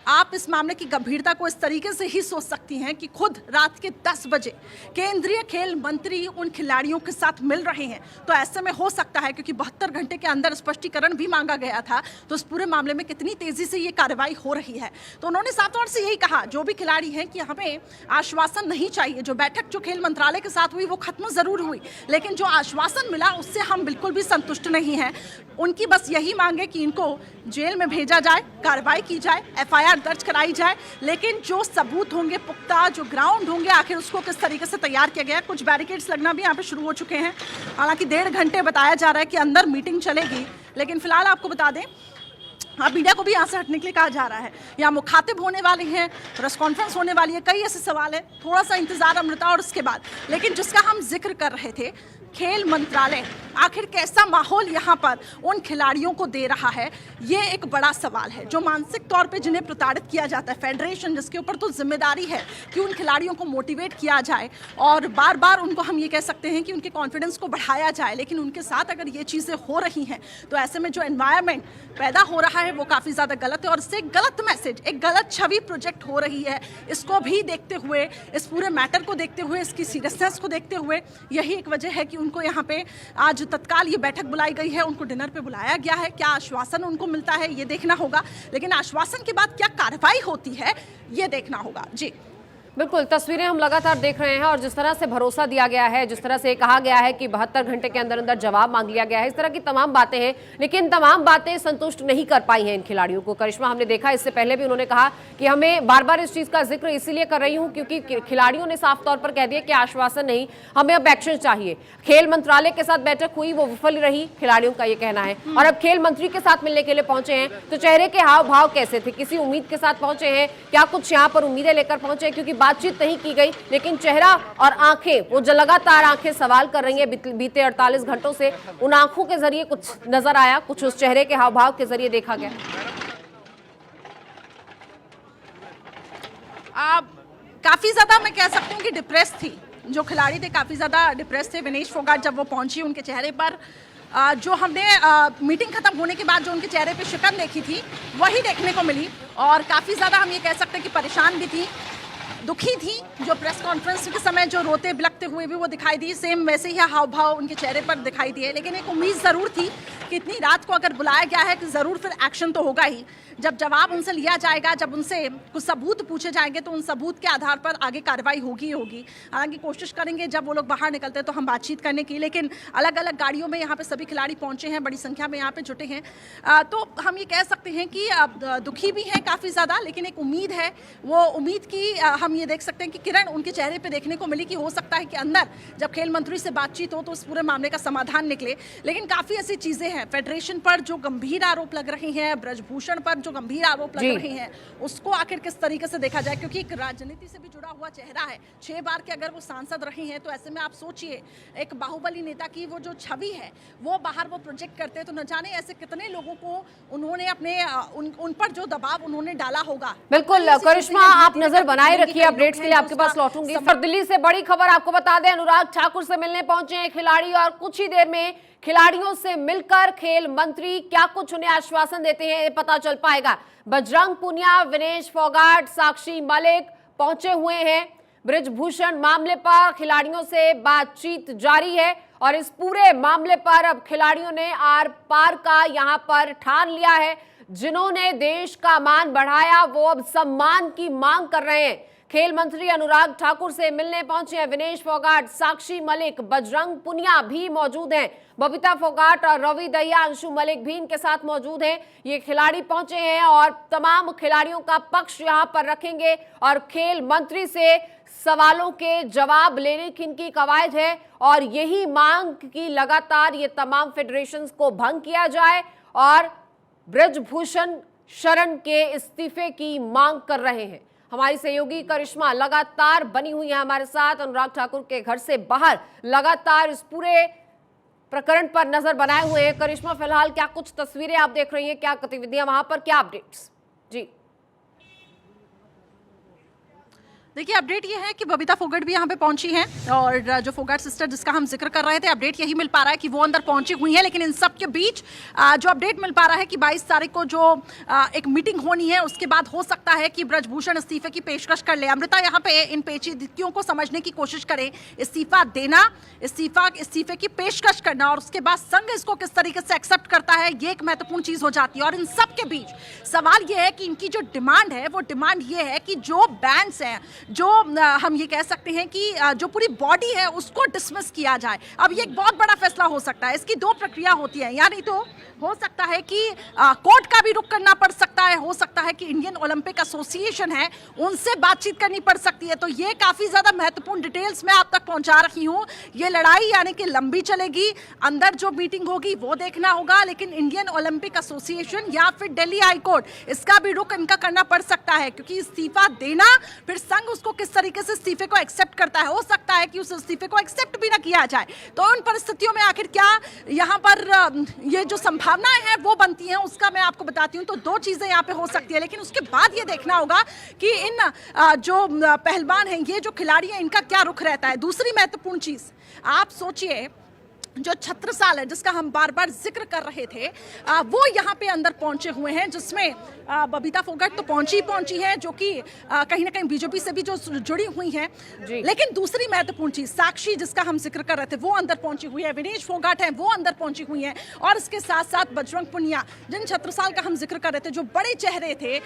आप इस मामले की गंभीरता को इस तरीके से ही सोच सकती हैं कि खुद रात के 10 बजे केंद्रीय खेल मंत्री उन खिलाड़ियों के साथ मिल रहे हैं। तो ऐसे में हो सकता है, क्योंकि 72 घंटे के अंदर स्पष्टीकरण भी मांगा गया था, तो इस पूरे मामले में कितनी तेजी से ये कार्रवाई हो रही है। तो उन्होंने साफ तौर से यही कहा, जो भी खिलाड़ी हैं, कि हमें आश्वासन नहीं चाहिए। जो बैठक जो खेल मंत्रालय के साथ हुई वो खत्म जरूर हुई, लेकिन जो आश्वासन मिला उससे हम बिल्कुल भी संतुष्ट नहीं हैं। उनकी बस यही मांग है कि इनको जेल में भेजा जाए, कार्रवाई की जाए, FIR दर्ज कराई जाए, लेकिन जो सबूत होंगे पुख्ता, जो ग्राउंड होंगे, आखिर उसको किस तरीके से तैयार किया गया। कुछ बैरिकेड्स लगना भी यहाँ पे शुरू हो चुके हैं। हालांकि 1.5 घंटे बताया जा रहा है कि अंदर मीटिंग चलेगी, लेकिन फिलहाल आपको बता दें, अब मीडिया को भी यहाँ से हटने के लिए कहा जा रहा है। यहाँ मुखातिब होने वाले हैं, प्रेस कॉन्फ्रेंस होने वाली है, कई ऐसे सवाल है। थोड़ा सा इंतजार अमृता और उसके बाद, लेकिन जिसका हम जिक्र कर रहे थे, खेल मंत्रालय आखिर कैसा माहौल यहाँ पर उन खिलाड़ियों को दे रहा है, ये एक बड़ा सवाल है। जो मानसिक तौर पे जिन्हें प्रताड़ित किया जाता है, फेडरेशन जिसके ऊपर तो जिम्मेदारी है कि उन खिलाड़ियों को मोटिवेट किया जाए और बार बार उनको, हम ये कह सकते हैं कि उनके कॉन्फिडेंस को बढ़ाया जाए, लेकिन उनके साथ अगर ये चीज़ें हो रही हैं तो ऐसे में जो एनवायरनमेंट पैदा हो रहा है वो काफ़ी ज़्यादा गलत है और इससे एक गलत मैसेज, एक गलत छवि प्रोजेक्ट हो रही है। इसको भी देखते हुए, इस पूरे मैटर को देखते हुए, इसकी सीरियसनेस को देखते हुए, यही एक वजह है कि उनको यहाँ पे आज तत्काल ये बैठक बुलाई गई है, उनको डिनर पे बुलाया गया है। क्या आश्वासन उनको मिलता है ये देखना होगा, लेकिन आश्वासन के बाद क्या कार्रवाई होती है ये देखना होगा। जी बिल्कुल, तस्वीरें हम लगातार देख रहे हैं और जिस तरह से भरोसा दिया गया है, जिस तरह से कहा गया है कि 72 घंटे के अंदर अंदर जवाब मांग लिया गया है, इस तरह की तमाम बातें हैं, लेकिन तमाम बातें संतुष्ट नहीं कर पाई हैं इन खिलाड़ियों को। करिश्मा, हमने देखा इससे पहले भी उन्होंने कहा कि हमें बार बार इस चीज का जिक्र इसीलिए कर रही हूं क्योंकि खिलाड़ियों ने साफ तौर पर कह दिया कि आश्वासन नहीं, हमें अब एक्शन चाहिए। खेल मंत्रालय के साथ बैठक हुई, वो विफल रही, खिलाड़ियों का ये कहना है। और अब खेल मंत्री के साथ मिलने के लिए पहुंचे हैं, तो चेहरे के हाव भाव कैसे थे? किसी उम्मीद के साथ पहुंचे हैं क्या? कुछ यहाँ पर उम्मीदें लेकर पहुंचे हैं? क्योंकि बातचीत नहीं की गई, लेकिन चेहरा और आंखें, वो जो लगातार आंखें सवाल कर रही हैं बीते 48 घंटों से, उन आंखों के जरिए कुछ नजर आया, कुछ उस चेहरे के हाव भाव के जरिए देखा गया। काफी ज्यादा मैं कह सकती हूँ कि डिप्रेस थी, जो खिलाड़ी थे काफी ज्यादा डिप्रेस थे। विनेश फोगाट जब वो पहुंची, उनके चेहरे पर जो हमने मीटिंग खत्म होने के बाद जो उनके चेहरे पे शिकन देखी थी वही देखने को मिली और काफी ज्यादा हम ये कह सकते हैं कि परेशान भी थी, दुखी थी। जो प्रेस कॉन्फ्रेंस के समय जो रोते बिलखते हुए भी वो दिखाई दी, सेम वैसे ही हाव भाव उनके चेहरे पर दिखाई दिए। लेकिन एक उम्मीद ज़रूर थी कि इतनी रात को अगर बुलाया गया है कि ज़रूर फिर एक्शन तो होगा ही। जब जवाब उनसे लिया जाएगा, जब उनसे कुछ सबूत पूछे जाएंगे तो उन सबूत के आधार पर आगे कार्रवाई होगी होगी। हालांकि कोशिश करेंगे जब वो लोग बाहर निकलते हैं तो हम बातचीत करने की, लेकिन अलग अलग गाड़ियों में यहाँ पे सभी खिलाड़ी पहुँचे हैं, बड़ी संख्या में यहाँ पे जुटे हैं। तो हम ये कह सकते हैं कि दुखी भी हैं काफ़ी ज़्यादा, लेकिन एक उम्मीद है। वो उम्मीद की हम ये देख सकते हैं कि किरण उनके चेहरे पे देखने को मिली कि हो सकता है कि अंदर जब खेल मंत्री से बातचीत हो तो इस पूरे मामले का समाधान निकले। लेकिन काफ़ी ऐसी चीज़ें हैं, फेडरेशन पर जो गंभीर आरोप लग रहे हैं, ब्रजभूषण पर जो गंभीर आरोप लग रहे हैं, उसको आखिर किस तरीके से देखा जाए, क्योंकि एक राजनीति से भी जुड़ा हुआ चेहरा है। 6 बार के अगर वो सांसद रहे हैं तो ऐसे में आप सोचिए, एक बाहुबली नेता की वो जो छवि है वो बाहर वो प्रोजेक्ट करते हैं, तो न जाने ऐसे कितने लोगों को उन्होंने अपने उन पर जो दबाव उन्होंने डाला होगा। बिल्कुल करिश्मा, आप नजर बनाए रखिए, अपडेट्स के लिए आपके पास लौटूंगी। दिल्ली से बड़ी खबर आपको बता दें, अनुराग ठाकुर से मिलने पहुंचे हैं खिलाड़ी और कुछ ही देर में खिलाड़ियों से मिलकर खेल मंत्री क्या कुछ उन्हें आश्वासन देते हैं ये पता चल पाएगा। बजरंग पुनिया, विनेश फोगाट, साक्षी मलिक पहुंचे हुए हैं। ब्रजभूषण मामले पर खिलाड़ियों से बातचीत जारी है और इस पूरे मामले पर अब खिलाड़ियों ने आर पार का यहां पर ठान लिया है। जिन्होंने देश का मान बढ़ाया वो अब सम्मान की मांग कर रहे हैं। खेल मंत्री अनुराग ठाकुर से मिलने पहुंचे हैं विनेश फोगाट, साक्षी मलिक, बजरंग पुनिया भी मौजूद हैं। बबीता फोगाट और रवि दहिया, अंशु मलिक भी इनके साथ मौजूद हैं। ये खिलाड़ी पहुंचे हैं और तमाम खिलाड़ियों का पक्ष यहां पर रखेंगे और खेल मंत्री से सवालों के जवाब लेने की इनकी कवायद है और यही मांग की लगातार ये तमाम फेडरेशंस को भंग किया जाए और ब्रजभूषण शरण के इस्तीफे की मांग कर रहे हैं। हमारी सहयोगी करिश्मा लगातार बनी हुई है हमारे साथ अनुराग ठाकुर के घर से बाहर, लगातार इस पूरे प्रकरण पर नजर बनाए हुए हैं। करिश्मा, फिलहाल क्या कुछ तस्वीरें आप देख रही हैं, क्या गतिविधियां वहां पर, क्या अपडेट्स? जी देखिए, अपडेट ये है कि बबीता फोगाट भी यहाँ पे पहुंची हैं और जो फोगाट सिस्टर जिसका हम जिक्र कर रहे थे, अपडेट यही मिल पा रहा है कि वो अंदर पहुंची हुई हैं। लेकिन इन सब के बीच जो अपडेट मिल पा रहा है कि 22 तारीख को जो एक मीटिंग होनी है, उसके बाद हो सकता है कि ब्रजभूषण इस्तीफे की पेशकश कर ले। अमृता यहाँ पे इन पेचीदगियों को समझने की कोशिश करें। इस्तीफा देना, इस्तीफे की पेशकश करना और उसके बाद संघ इसको किस तरीके से एक्सेप्ट करता है, ये एक महत्वपूर्ण चीज हो जाती है। और इन सब के बीच सवाल ये है कि इनकी जो डिमांड है, वो डिमांड ये है कि जो बैंड्स हैं, जो हम ये कह सकते हैं कि जो पूरी बॉडी है उसको डिसमिस किया जाए। अब ये एक बहुत बड़ा फैसला हो सकता है। इसकी दो प्रक्रिया होती है, यानी तो हो सकता है कि कोर्ट का भी रुख करना पड़ सकता है, हो सकता है कि इंडियन ओलंपिक एसोसिएशन है उनसे बातचीत करनी पड़ सकती है। तो ये काफी ज्यादा महत्वपूर्ण डिटेल्स मैं आप तक पहुंचा रही हूं। ये लड़ाई यानी कि लंबी चलेगी, अंदर जो मीटिंग होगी वो देखना होगा, लेकिन इंडियन ओलंपिक एसोसिएशन या फिर दिल्ली हाई कोर्ट, इसका भी रुख इनका करना पड़ सकता है। क्योंकि इस्तीफा देना, फिर संघ उसको किस तरीके से इस्तीफे को एक्सेप्ट करता है, हो सकता है कि उस इस्तीफे को एक्सेप्ट भी ना किया जाए। तो उन परिस्थितियों में आखिर क्या यहाँ पर ये जो संभावनाएं हैं वो बनती हैं, उसका मैं आपको बताती हूँ। तो दो चीजें यहाँ पे हो सकती है, लेकिन उसके बाद ये देखना होगा कि इन जो पहलवान हैं, ये जो खिलाड़ी हैं, इनका क्या रुख रहता है। दूसरी महत्वपूर्ण चीज, आप सोचिए जो छत्रसाल है जिसका हम बार बार जिक्र कर रहे थे, वो यहाँ पे अंदर पहुंचे हुए हैं, जिसमें बबीता फोगाट तो पहुंची है, जो कि कहीं ना कहीं बीजेपी से भी जो जुड़ी हुई हैं। लेकिन दूसरी महत्वपूर्ण चीज, साक्षी जिसका हम जिक्र कर रहे थे, वो अंदर पहुंची हुई है, विनेश फोगाट है वो अंदर पहुंची हुई है, और इसके साथ साथ बजरंग पुनिया, जिन छत्रसाल का हम जिक्र कर रहे थे, जो बड़े चेहरे थे,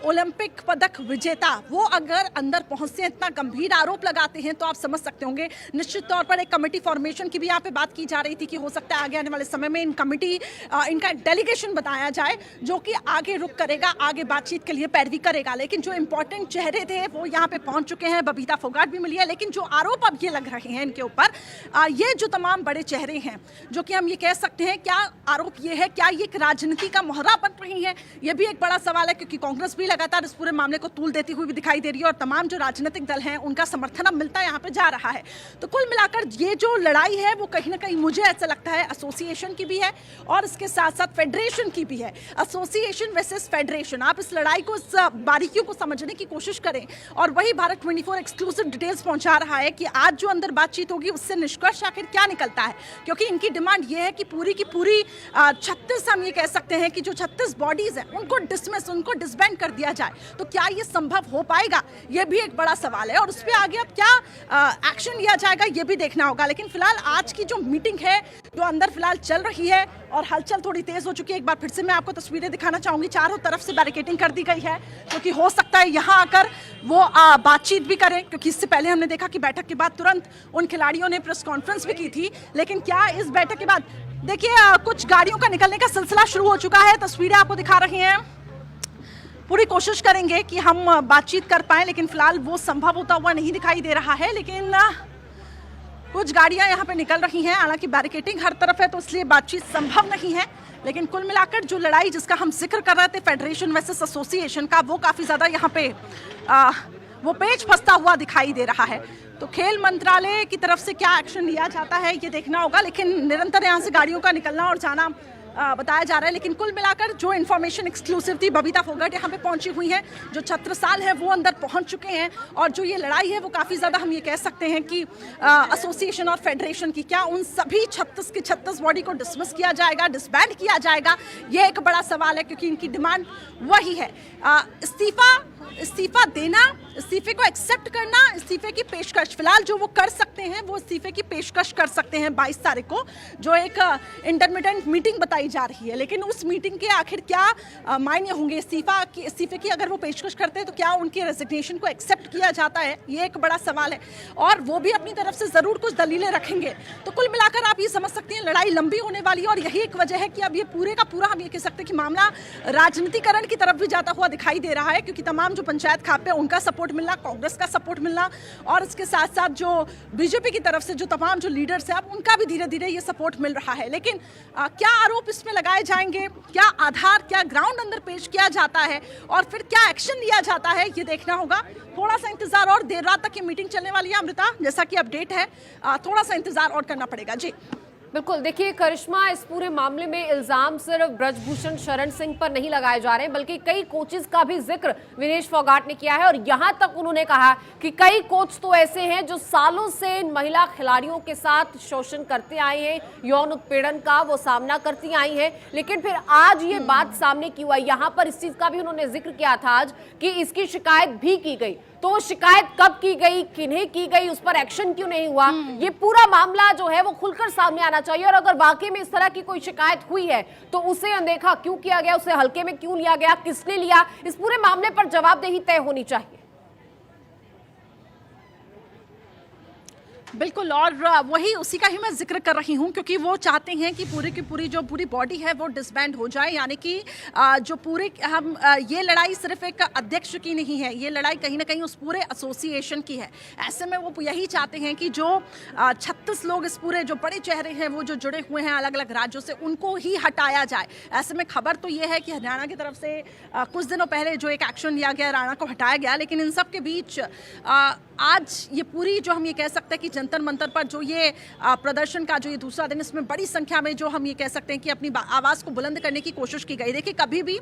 ओलंपिक पदक विजेता, वो अगर अंदर पहुंचते हैं, इतना गंभीर आरोप लगाते हैं, तो आप समझ सकते होंगे। निश्चित तौर पर एक कमेटी फॉर्मेशन की भी यहाँ पे बात की जा रही थी कि हो सकता है आगे आने वाले समय में इनका डेलीगेशन बताया जाए, जो कि आगे रुक करेगा, आगे बातचीत के लिए पैरवी करेगा। लेकिन जो इंपॉर्टेंट चेहरे थे वो यहाँ पे पहुंच चुके हैं, बबीता फोगाट भी मिली है। लेकिन जो आरोप अब ये लग रहे हैं इनके ऊपर, ये जो तमाम बड़े चेहरे हैं, जो कि हम ये कह सकते हैं, क्या आरोप ये है, क्या ये एक राजनीति का मोहरा बन रही है, ये भी एक बड़ा सवाल है। क्योंकि कांग्रेस भी लगातार इस पूरे मामले को तूल देती हुई भी दिखाई दे रही है और तमाम जो राजनीतिक दल हैं उनका समर्थन अब मिलता यहाँ पे जा रहा है। तो कुल मिलाकर ये जो लड़ाई है वो कहीं ना कहीं मुझे ऐसा लगता है एसोसिएशन की भी है और इसके साथ साथ फेडरेशन की भी है। एसोसिएशन वर्सेस फेडरेशन, आप इस लड़ाई को, इस बारीकियों को समझने की कोशिश करें। और वही भारत 24 एक्सक्लूसिव डिटेल्स पहुंचा रहा है कि आज जो अंदर बातचीत होगी उससे निष्कर्ष आखिर क्या निकलता है। क्योंकि इनकी डिमांड ये है कि पूरी की पूरी 36, हम ये कह सकते हैं कि जो 36 बॉडीज हैं उनको डिसमिस, उनको डिसबैंड कर दिया जाए। तो क्या ये संभव हो पाएगा, ये भी एक बड़ा सवाल है और उस पर आगे अब क्या एक्शन लिया जाएगा ये भी देखना होगा। लेकिन फिलहाल आज की जो मीटिंग है जो अंदर फिलहाल चल रही है और हलचल थोड़ी तेज हो चुकी है। एक बार फिर से मैं आपको तस्वीरें दिखाना चाहूंगी, चारों तरफ से बैरिकेडिंग कर दी गई है, क्योंकि हो सकता है यहाँ आकर वो बातचीत भी करें। क्योंकि इससे पहले हमने देखा कि बैठक के बाद तुरंत उन खिलाड़ियों ने प्रेस कॉन्फ्रेंस भी की थी। लेकिन क्या इस बैठक के बाद, देखिए कुछ गाड़ियों का निकलने का सिलसिला शुरू हो चुका है, तस्वीरें आपको दिखा रहे हैं। पूरी कोशिश करेंगे कि हम बातचीत कर पाए, लेकिन फिलहाल वो संभव होता हुआ नहीं दिखाई दे रहा है। लेकिन कुछ गाड़ियां यहाँ पे निकल रही हैं, हालांकि बैरिकेडिंग हर तरफ है तो इसलिए बातचीत संभव नहीं है। लेकिन कुल मिलाकर जो लड़ाई जिसका हम जिक्र कर रहे थे, फेडरेशन वर्सेस एसोसिएशन का, वो काफ़ी ज़्यादा यहाँ पे वो पेच फंसता हुआ दिखाई दे रहा है। तो खेल मंत्रालय की तरफ से क्या एक्शन लिया जाता है ये देखना होगा। लेकिन निरंतर यहाँ से गाड़ियों का निकलना और जाना बताया जा रहा है। लेकिन कुल मिलाकर जो इन्फॉर्मेशन एक्सक्लूसिव थी, बबीता फोगाट यहाँ पे पहुंची हुई हैं, जो छत्रसाल है वो अंदर पहुंच चुके हैं और जो ये लड़ाई है वो काफ़ी ज़्यादा, हम ये कह सकते हैं कि एसोसिएशन और फेडरेशन की, क्या उन सभी 36 की 36 बॉडी को डिसमिस किया जाएगा, डिसबैंड किया जाएगा, ये एक बड़ा सवाल है। क्योंकि इनकी डिमांड वही है, इस्तीफा देना, इस्तीफे को एक्सेप्ट करना, इस्तीफे की पेशकश। फिलहाल जो वो कर सकते हैं वो इस्तीफे की पेशकश कर सकते हैं 22 तारीख को, जो एक इंटरमिटेंट मीटिंग बताई बुलाई जा रही है, लेकिन उस मीटिंग के आखिर क्या मायने होंगे? इस्तीफे की अगर वो पेशकश करते हैं तो क्या उनके रेजिग्नेशन को एक्सेप्ट किया जाता है? ये एक बड़ा सवाल है, और वो भी अपनी तरफ से जरूर कुछ दलीलें रखेंगे। तो कुल मिलाकर आप ये समझ सकते हैं लड़ाई लंबी होने वाली है, और यही एक वजह है कि अब ये पूरे का पूरा हम ये कह सकते हैं कि मामला राजनीतिकरण की तरफ भी जाता हुआ दिखाई दे रहा है, क्योंकि तमाम जो पंचायत खापे उनका सपोर्ट मिलना, कांग्रेस का सपोर्ट मिलना, और इसके साथ साथ जो बीजेपी की तरफ से जो तमाम जो लीडर्स हैं अब उनका भी धीरे धीरे ये सपोर्ट मिल रहा है। लेकिन क्या आरोप इसमें लगाए जाएंगे, क्या आधार, क्या ग्राउंड अंदर पेश किया जाता है, और फिर क्या एक्शन लिया जाता है, ये देखना होगा। थोड़ा सा इंतजार, और देर रात तक ये मीटिंग चलने वाली है अमृता, जैसा कि अपडेट है। थोड़ा सा इंतजार और करना पड़ेगा। जी बिल्कुल, देखिए करिश्मा, इस पूरे मामले में इल्जाम सिर्फ ब्रजभूषण शरण सिंह पर नहीं लगाए जा रहे हैं, बल्कि कई कोचेस का भी जिक्र विनेश फोगाट ने किया है, और यहां तक उन्होंने कहा कि कई कोच तो ऐसे हैं जो सालों से इन महिला खिलाड़ियों के साथ शोषण करते आए हैं, यौन उत्पीड़न का वो सामना करती आई हैं, लेकिन फिर आज ये बात सामने क्यों आई? यहां पर इस चीज का भी उन्होंने जिक्र किया था आज कि इसकी शिकायत भी की गई, तो शिकायत कब की गई, किन्हें की गई, उस पर एक्शन क्यों नहीं हुआ? ये पूरा मामला जो है वो खुलकर सामने आना चाहिए, और अगर वाकई में इस तरह की कोई शिकायत हुई है तो उसे अनदेखा क्यों किया गया, उसे हल्के में क्यों लिया गया, किसने लिया? इस पूरे मामले पर जवाबदेही तय होनी चाहिए। बिल्कुल, और वही उसी का ही मैं जिक्र कर रही हूं, क्योंकि वो चाहते हैं कि पूरी की पूरी जो पूरी बॉडी है वो डिसबैंड हो जाए, यानी कि जो पूरे हम ये लड़ाई सिर्फ एक अध्यक्ष की नहीं है, ये लड़ाई कहीं ना कहीं उस पूरे एसोसिएशन की है। ऐसे में वो यही चाहते हैं कि जो 36 लोग इस पूरे जो बड़े चेहरे हैं वो जो जुड़े हुए हैं अलग अलग राज्यों से, उनको ही हटाया जाए। ऐसे में खबर तो ये है कि हरियाणा की तरफ से कुछ दिनों पहले जो एक एक्शन लिया गया, राणा को हटाया गया, लेकिन इन सब के बीच आज ये पूरी जो हम ये कह सकते हैं कि जंतर मंतर पर जो ये प्रदर्शन का जो ये दूसरा दिन, इसमें बड़ी संख्या में जो हम ये कह सकते हैं कि अपनी आवाज़ को बुलंद करने की कोशिश की गई। देखिए, कभी भी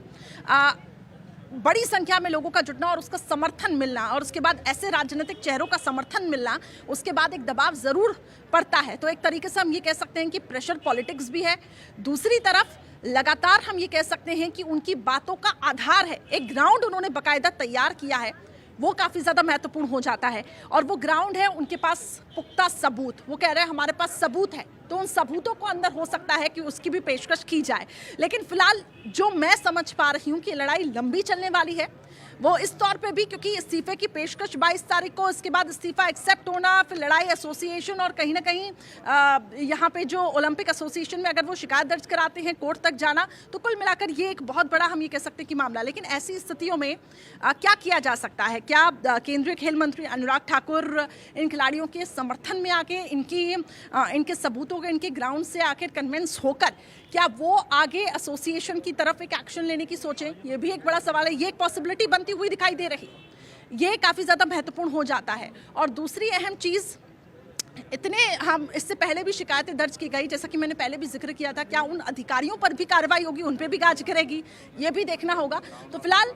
बड़ी संख्या में लोगों का जुटना और उसका समर्थन मिलना, और उसके बाद ऐसे राजनीतिक चेहरों का समर्थन मिलना, उसके बाद एक दबाव ज़रूर पड़ता है। तो एक तरीके से हम ये कह सकते हैं कि प्रेशर पॉलिटिक्स भी है। दूसरी तरफ लगातार हम ये कह सकते हैं कि उनकी बातों का आधार है, एक ग्राउंड उन्होंने बाकायदा तैयार किया है, वो काफ़ी ज़्यादा महत्वपूर्ण हो जाता है। और वो ग्राउंड है, उनके पास पुख्ता सबूत, वो कह रहे हैं हमारे पास सबूत है, तो उन सबूतों को अंदर हो सकता है कि उसकी भी पेशकश की जाए। लेकिन फिलहाल जो मैं समझ पा रही हूँ कि लड़ाई लंबी चलने वाली है, वो इस तौर पे भी क्योंकि इस्तीफे की पेशकश 22 तारीख को, इसके बाद इस्तीफा एक्सेप्ट होना, फिर लड़ाई एसोसिएशन, और कहीं ना कहीं यहाँ पे जो ओलंपिक एसोसिएशन में अगर वो शिकायत दर्ज कराते हैं, कोर्ट तक जाना, तो कुल मिलाकर ये एक बहुत बड़ा हम ये कह सकते हैं कि मामला। लेकिन ऐसी स्थितियों में क्या किया जा सकता है? क्या केंद्रीय खेल मंत्री अनुराग ठाकुर इन खिलाड़ियों के समर्थन में आके इनके सबूतों के, इनके ग्राउंड से आकर कन्विंस होकर क्या वो आगे एसोसिएशन की तरफ एक एक्शन लेने की सोचें? ये भी एक बड़ा सवाल है। ये एक पॉसिबिलिटी बनती हुई दिखाई दे रही, ये काफ़ी ज़्यादा महत्वपूर्ण हो जाता है। और दूसरी अहम चीज़, इतने हम इससे पहले भी शिकायतें दर्ज की गई, जैसा कि मैंने पहले भी जिक्र किया था, क्या उन अधिकारियों पर भी कार्रवाई होगी, उन पर भी जांच करेगी, ये भी देखना होगा। तो फिलहाल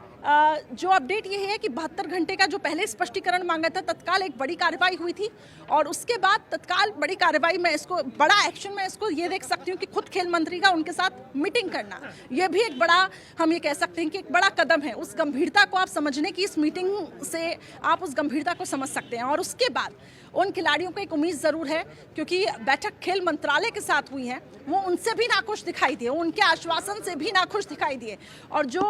जो अपडेट ये है कि 72 घंटे का जो पहले स्पष्टीकरण मांगा था, तत्काल एक बड़ी कार्रवाई हुई थी, और उसके बाद तत्काल बड़ी कार्रवाई में इसको बड़ा एक्शन में इसको ये देख सकती हूँ कि खुद खेल मंत्री का उनके साथ मीटिंग करना, ये भी एक बड़ा हम ये कह सकते हैं कि एक बड़ा कदम है। उस गंभीरता को आप समझने की, इस मीटिंग से आप उस गंभीरता को समझ सकते हैं। और उसके बाद उन खिलाड़ियों को एक उम्मीद ज़रूर है, क्योंकि बैठक खेल मंत्रालय के साथ हुई है, वो उनसे भी नाखुश दिखाई दिए, उनके आश्वासन से भी नाखुश दिखाई दिए। और जो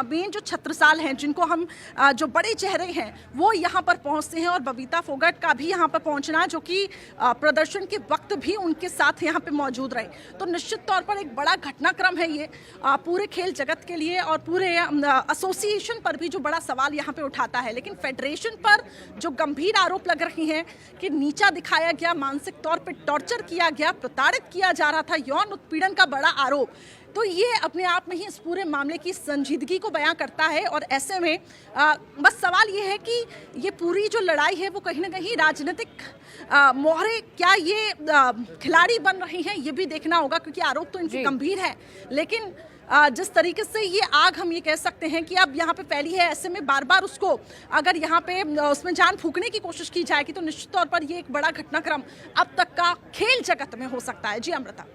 मेन जो छत्रसाल हैं, जिनको हम जो बड़े चेहरे हैं, वो यहाँ पर पहुँचते हैं, और बबीता फोगाट का भी यहाँ पर पहुँचना, जो कि प्रदर्शन के वक्त भी उनके साथ यहाँ पे मौजूद रहे, तो निश्चित तौर पर एक बड़ा घटनाक्रम है ये पूरे खेल जगत के लिए, और पूरे एसोसिएशन पर भी जो बड़ा सवाल यहाँ पे उठाता है। लेकिन फेडरेशन पर जो गंभीर आरोप लग रही हैं कि नीचा दिखाया गया, मानसिक तौर पे टॉर्चर किया गया, प्रताड़ित किया जा रहा था, यौन उत्पीड़न का बड़ा आरोप, तो ये अपने आप में ही इस पूरे मामले की संजीदगी को बयां करता है। और ऐसे में बस सवाल ये है कि ये पूरी जो लड़ाई है वो कहीं ना कहीं राजनीतिक मोहरे क्या ये खिलाड़ी बन रही हैं, ये भी देखना होगा, क्योंकि आरोप तो इनके गंभीर है। लेकिन जिस तरीके से ये आग हम ये कह सकते हैं कि अब यहाँ पे फैली है, ऐसे में बार बार उसको अगर यहाँ पे उसमें जान फूकने की कोशिश की जाएगी, तो निश्चित तौर पर ये एक बड़ा घटनाक्रम अब तक का खेल जगत में हो सकता है। जी अमृता।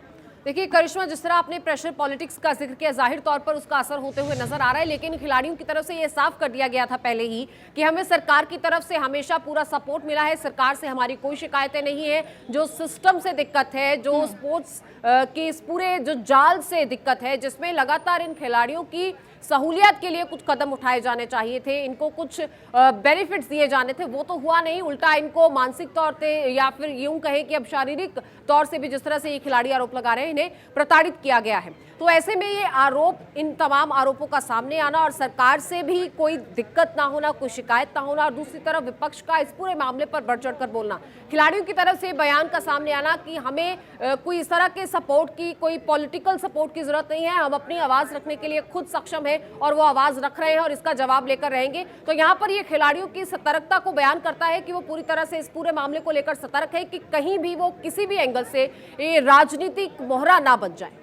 देखिए करिश्मा, जिस तरह आपने प्रेशर पॉलिटिक्स का जिक्र किया, जाहिर तौर पर उसका असर होते हुए नजर आ रहा है, लेकिन खिलाड़ियों की तरफ से ये साफ कर दिया गया था पहले ही कि हमें सरकार की तरफ से हमेशा पूरा सपोर्ट मिला है, सरकार से हमारी कोई शिकायतें नहीं है। जो सिस्टम से दिक्कत है, जो स्पोर्ट्स के इस पूरे जो जाल से दिक्कत है, जिसमें लगातार इन खिलाड़ियों की सहूलियत के लिए कुछ कदम उठाए जाने चाहिए थे, इनको कुछ बेनिफिट्स दिए जाने थे, वो तो हुआ नहीं। उल्टा इनको मानसिक तौर पे या फिर यूं कहें कि अब शारीरिक तौर से भी, जिस तरह से ये खिलाड़ी आरोप लगा रहे हैं, इन्हें प्रताड़ित किया गया है। तो ऐसे में ये आरोप, इन तमाम आरोपों का सामने आना और सरकार से भी कोई दिक्कत ना होना, कोई शिकायत ना होना, और दूसरी तरफ विपक्ष का इस पूरे मामले पर बढ़ चढ़कर बोलना, खिलाड़ियों की तरफ से बयान का सामने आना कि हमें कोई इस तरह के सपोर्ट की, कोई पॉलिटिकल सपोर्ट की जरूरत नहीं है, हम अपनी आवाज रखने के लिए खुद सक्षम है और वो आवाज रख रहे हैं और इसका जवाब लेकर रहेंगे। तो यहाँ पर ये खिलाड़ियों की सतर्कता को बयान करता है कि वो पूरी तरह से इस पूरे मामले को लेकर सतर्क है कि कहीं भी वो किसी भी एंगल से ये राजनीतिक मोहरा ना बन जाए।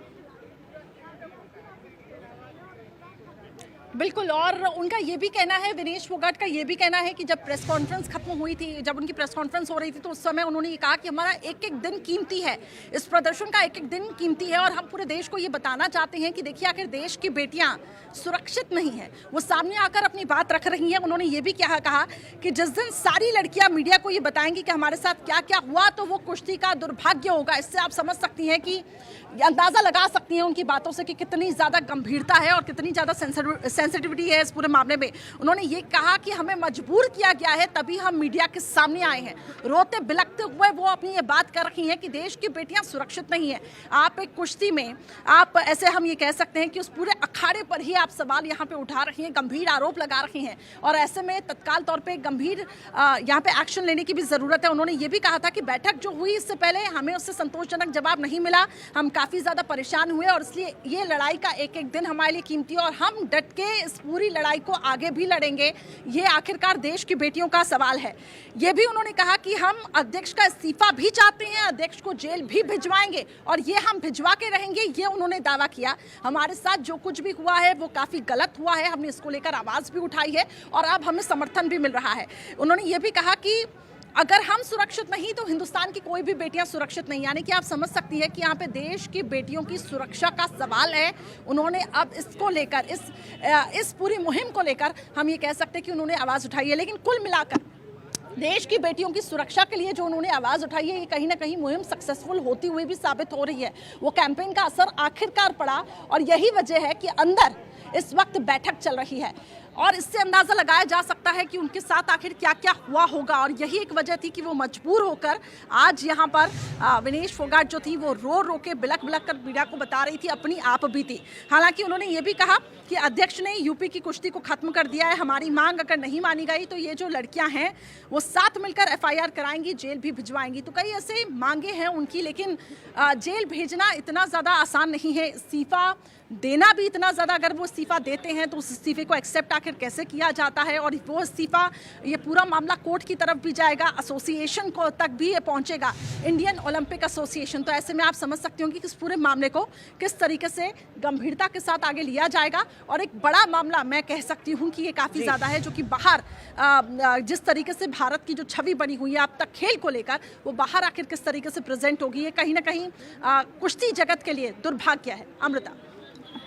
बिल्कुल, और उनका ये भी कहना है, विनेश फोगाट का ये भी कहना है कि जब प्रेस कॉन्फ्रेंस खत्म हुई थी, जब उनकी प्रेस कॉन्फ्रेंस हो रही थी, तो उस समय उन्होंने ये कहा कि हमारा एक एक दिन कीमती है, इस प्रदर्शन का एक एक दिन कीमती है और हम पूरे देश को ये बताना चाहते हैं कि देखिए आखिर देश की बेटियां सुरक्षित नहीं है। वो सामने आकर अपनी बात रख रही हैं। उन्होंने ये भी कहा कि जिस दिन सारी लड़कियां मीडिया को ये बताएंगी कि हमारे साथ क्या क्या हुआ, तो वो कुश्ती का दुर्भाग्य होगा। इससे आप समझ सकती हैं कि अंदाजा लगा सकती हैं उनकी बातों से कि कितनी ज्यादा गंभीरता है और कितनी ज्यादा सेंसिटिविटी है इस पूरे मामले में। उन्होंने ये कहा कि हमें मजबूर किया गया है, तभी हम मीडिया के सामने आए हैं। रोते बिलखते हुए वो अपनी ये बात कर रही हैं कि देश की बेटियां सुरक्षित नहीं है। आप एक कुश्ती में, आप ऐसे हम ये कह सकते हैं कि उस पूरे अखाड़े पर ही आप सवाल यहाँ पे उठा रही हैं, गंभीर आरोप लगा रही हैं, और ऐसे में तत्काल तौर पर गंभीर यहाँ पे एक्शन लेने की भी जरूरत है। उन्होंने ये भी कहा था कि बैठक जो हुई इससे पहले हमें उससे संतोषजनक जवाब नहीं मिला, हम काफी ज्यादा परेशान हुए और इसलिए ये लड़ाई का एक एक दिन हमारे लिए कीमती है और हम डट के इस पूरी लड़ाई को आगे भी लड़ेंगे। ये आखिरकार देश की बेटियों का सवाल है। ये भी उन्होंने कहा कि हम अध्यक्ष का इस्तीफा भी चाहते हैं, अध्यक्ष को जेल भी भिजवाएंगे और ये हम भिजवा के रहेंगे, ये उन्होंने दावा किया। हमारे साथ जो कुछ भी हुआ है वो काफी गलत हुआ है, हमने इसको लेकर आवाज भी उठाई है और अब हमें समर्थन भी मिल रहा है। उन्होंने ये भी कहा कि अगर हम सुरक्षित नहीं तो हिंदुस्तान की कोई भी बेटियां सुरक्षित नहीं, यानी कि आप समझ सकती है कि यहाँ पे देश की बेटियों की सुरक्षा का सवाल है। उन्होंने अब इसको लेकर, इस पूरी मुहिम को लेकर हम ये कह सकते हैं कि उन्होंने आवाज उठाई है। लेकिन कुल मिलाकर देश की बेटियों की सुरक्षा के लिए जो उन्होंने आवाज उठाई है, ये कहीं ना कहीं मुहिम सक्सेसफुल होती हुई भी साबित हो रही है। वो कैंपेन का असर आखिरकार पड़ा और यही वजह है कि अंदर इस वक्त बैठक चल रही है और इससे अंदाजा लगाया जा सकता है कि उनके साथ आखिर क्या क्या हुआ होगा। और यही एक वजह थी कि वो मजबूर होकर आज यहाँ पर विनेश फोगाट जो थी वो रो रो के बिलख बिलख कर मीडिया को बता रही थी अपनी आप बीती। हालांकि उन्होंने ये भी कहा कि अध्यक्ष ने यूपी की कुश्ती को खत्म कर दिया है, हमारी मांग अगर नहीं मानी गई तो ये जो लड़कियां हैं वो साथ मिलकर FIR कराएंगी, जेल भी भिजवाएंगी। तो कई ऐसे मांगे हैं उनकी, लेकिन जेल भेजना इतना ज़्यादा आसान नहीं है, इस्तीफा देना भी इतना ज़्यादा, अगर वो इस्तीफा देते हैं तो उस इस्तीफे को एक्सेप्ट आखिर कैसे किया जाता है और वो इस्तीफा, ये पूरा मामला कोर्ट की तरफ भी जाएगा, एसोसिएशन को तक भी ये पहुंचेगा, इंडियन ओलंपिक एसोसिएशन। तो ऐसे में आप समझ सकते हो कि इस पूरे मामले को किस तरीके से गंभीरता के साथ आगे लिया जाएगा। और एक बड़ा मामला मैं कह सकती हूँ कि ये काफ़ी ज़्यादा है, जो कि बाहर जिस तरीके से भारत की जो छवि बनी हुई है अब तक खेल को लेकर, वो बाहर आखिर किस तरीके से प्रेजेंट होगी, ये कहीं ना कहीं कुश्ती जगत के लिए दुर्भाग्य है। अमृता,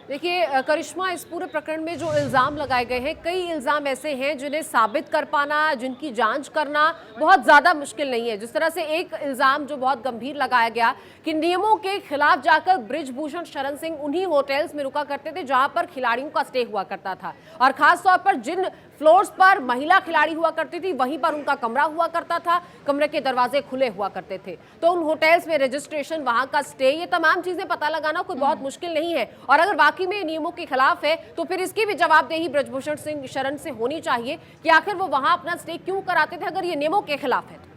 देखिए करिश्मा, इस पूरे प्रकरण में जो इल्ज़ाम लगाए गए हैं, कई इल्ज़ाम ऐसे हैं जिन्हें साबित कर पाना, जिनकी जांच करना बहुत ज़्यादा मुश्किल नहीं है। जिस तरह से एक इल्ज़ाम जो बहुत गंभीर लगाया गया कि नियमों के खिलाफ जाकर बृजभूषण शरण सिंह उन्हीं होटल्स में रुका करते थे जहां पर खिलाड़ियों का स्टे हुआ करता था, और खासतौर पर जिन फ्लोर्स पर महिला खिलाड़ी हुआ करती थी वहीं पर उनका कमरा हुआ करता था, कमरे के दरवाजे खुले हुआ करते थे। तो उन होटल्स में रजिस्ट्रेशन, वहां का स्टे, ये तमाम चीजें पता लगाना कोई बहुत मुश्किल नहीं है। और अगर वाकई में नियमों के खिलाफ है तो फिर इसकी भी जवाबदेही बृजभूषण सिंह शरण से होनी चाहिए कि आखिर वो वहां अपना स्टे क्यों कराते थे अगर ये नियमों के खिलाफ है।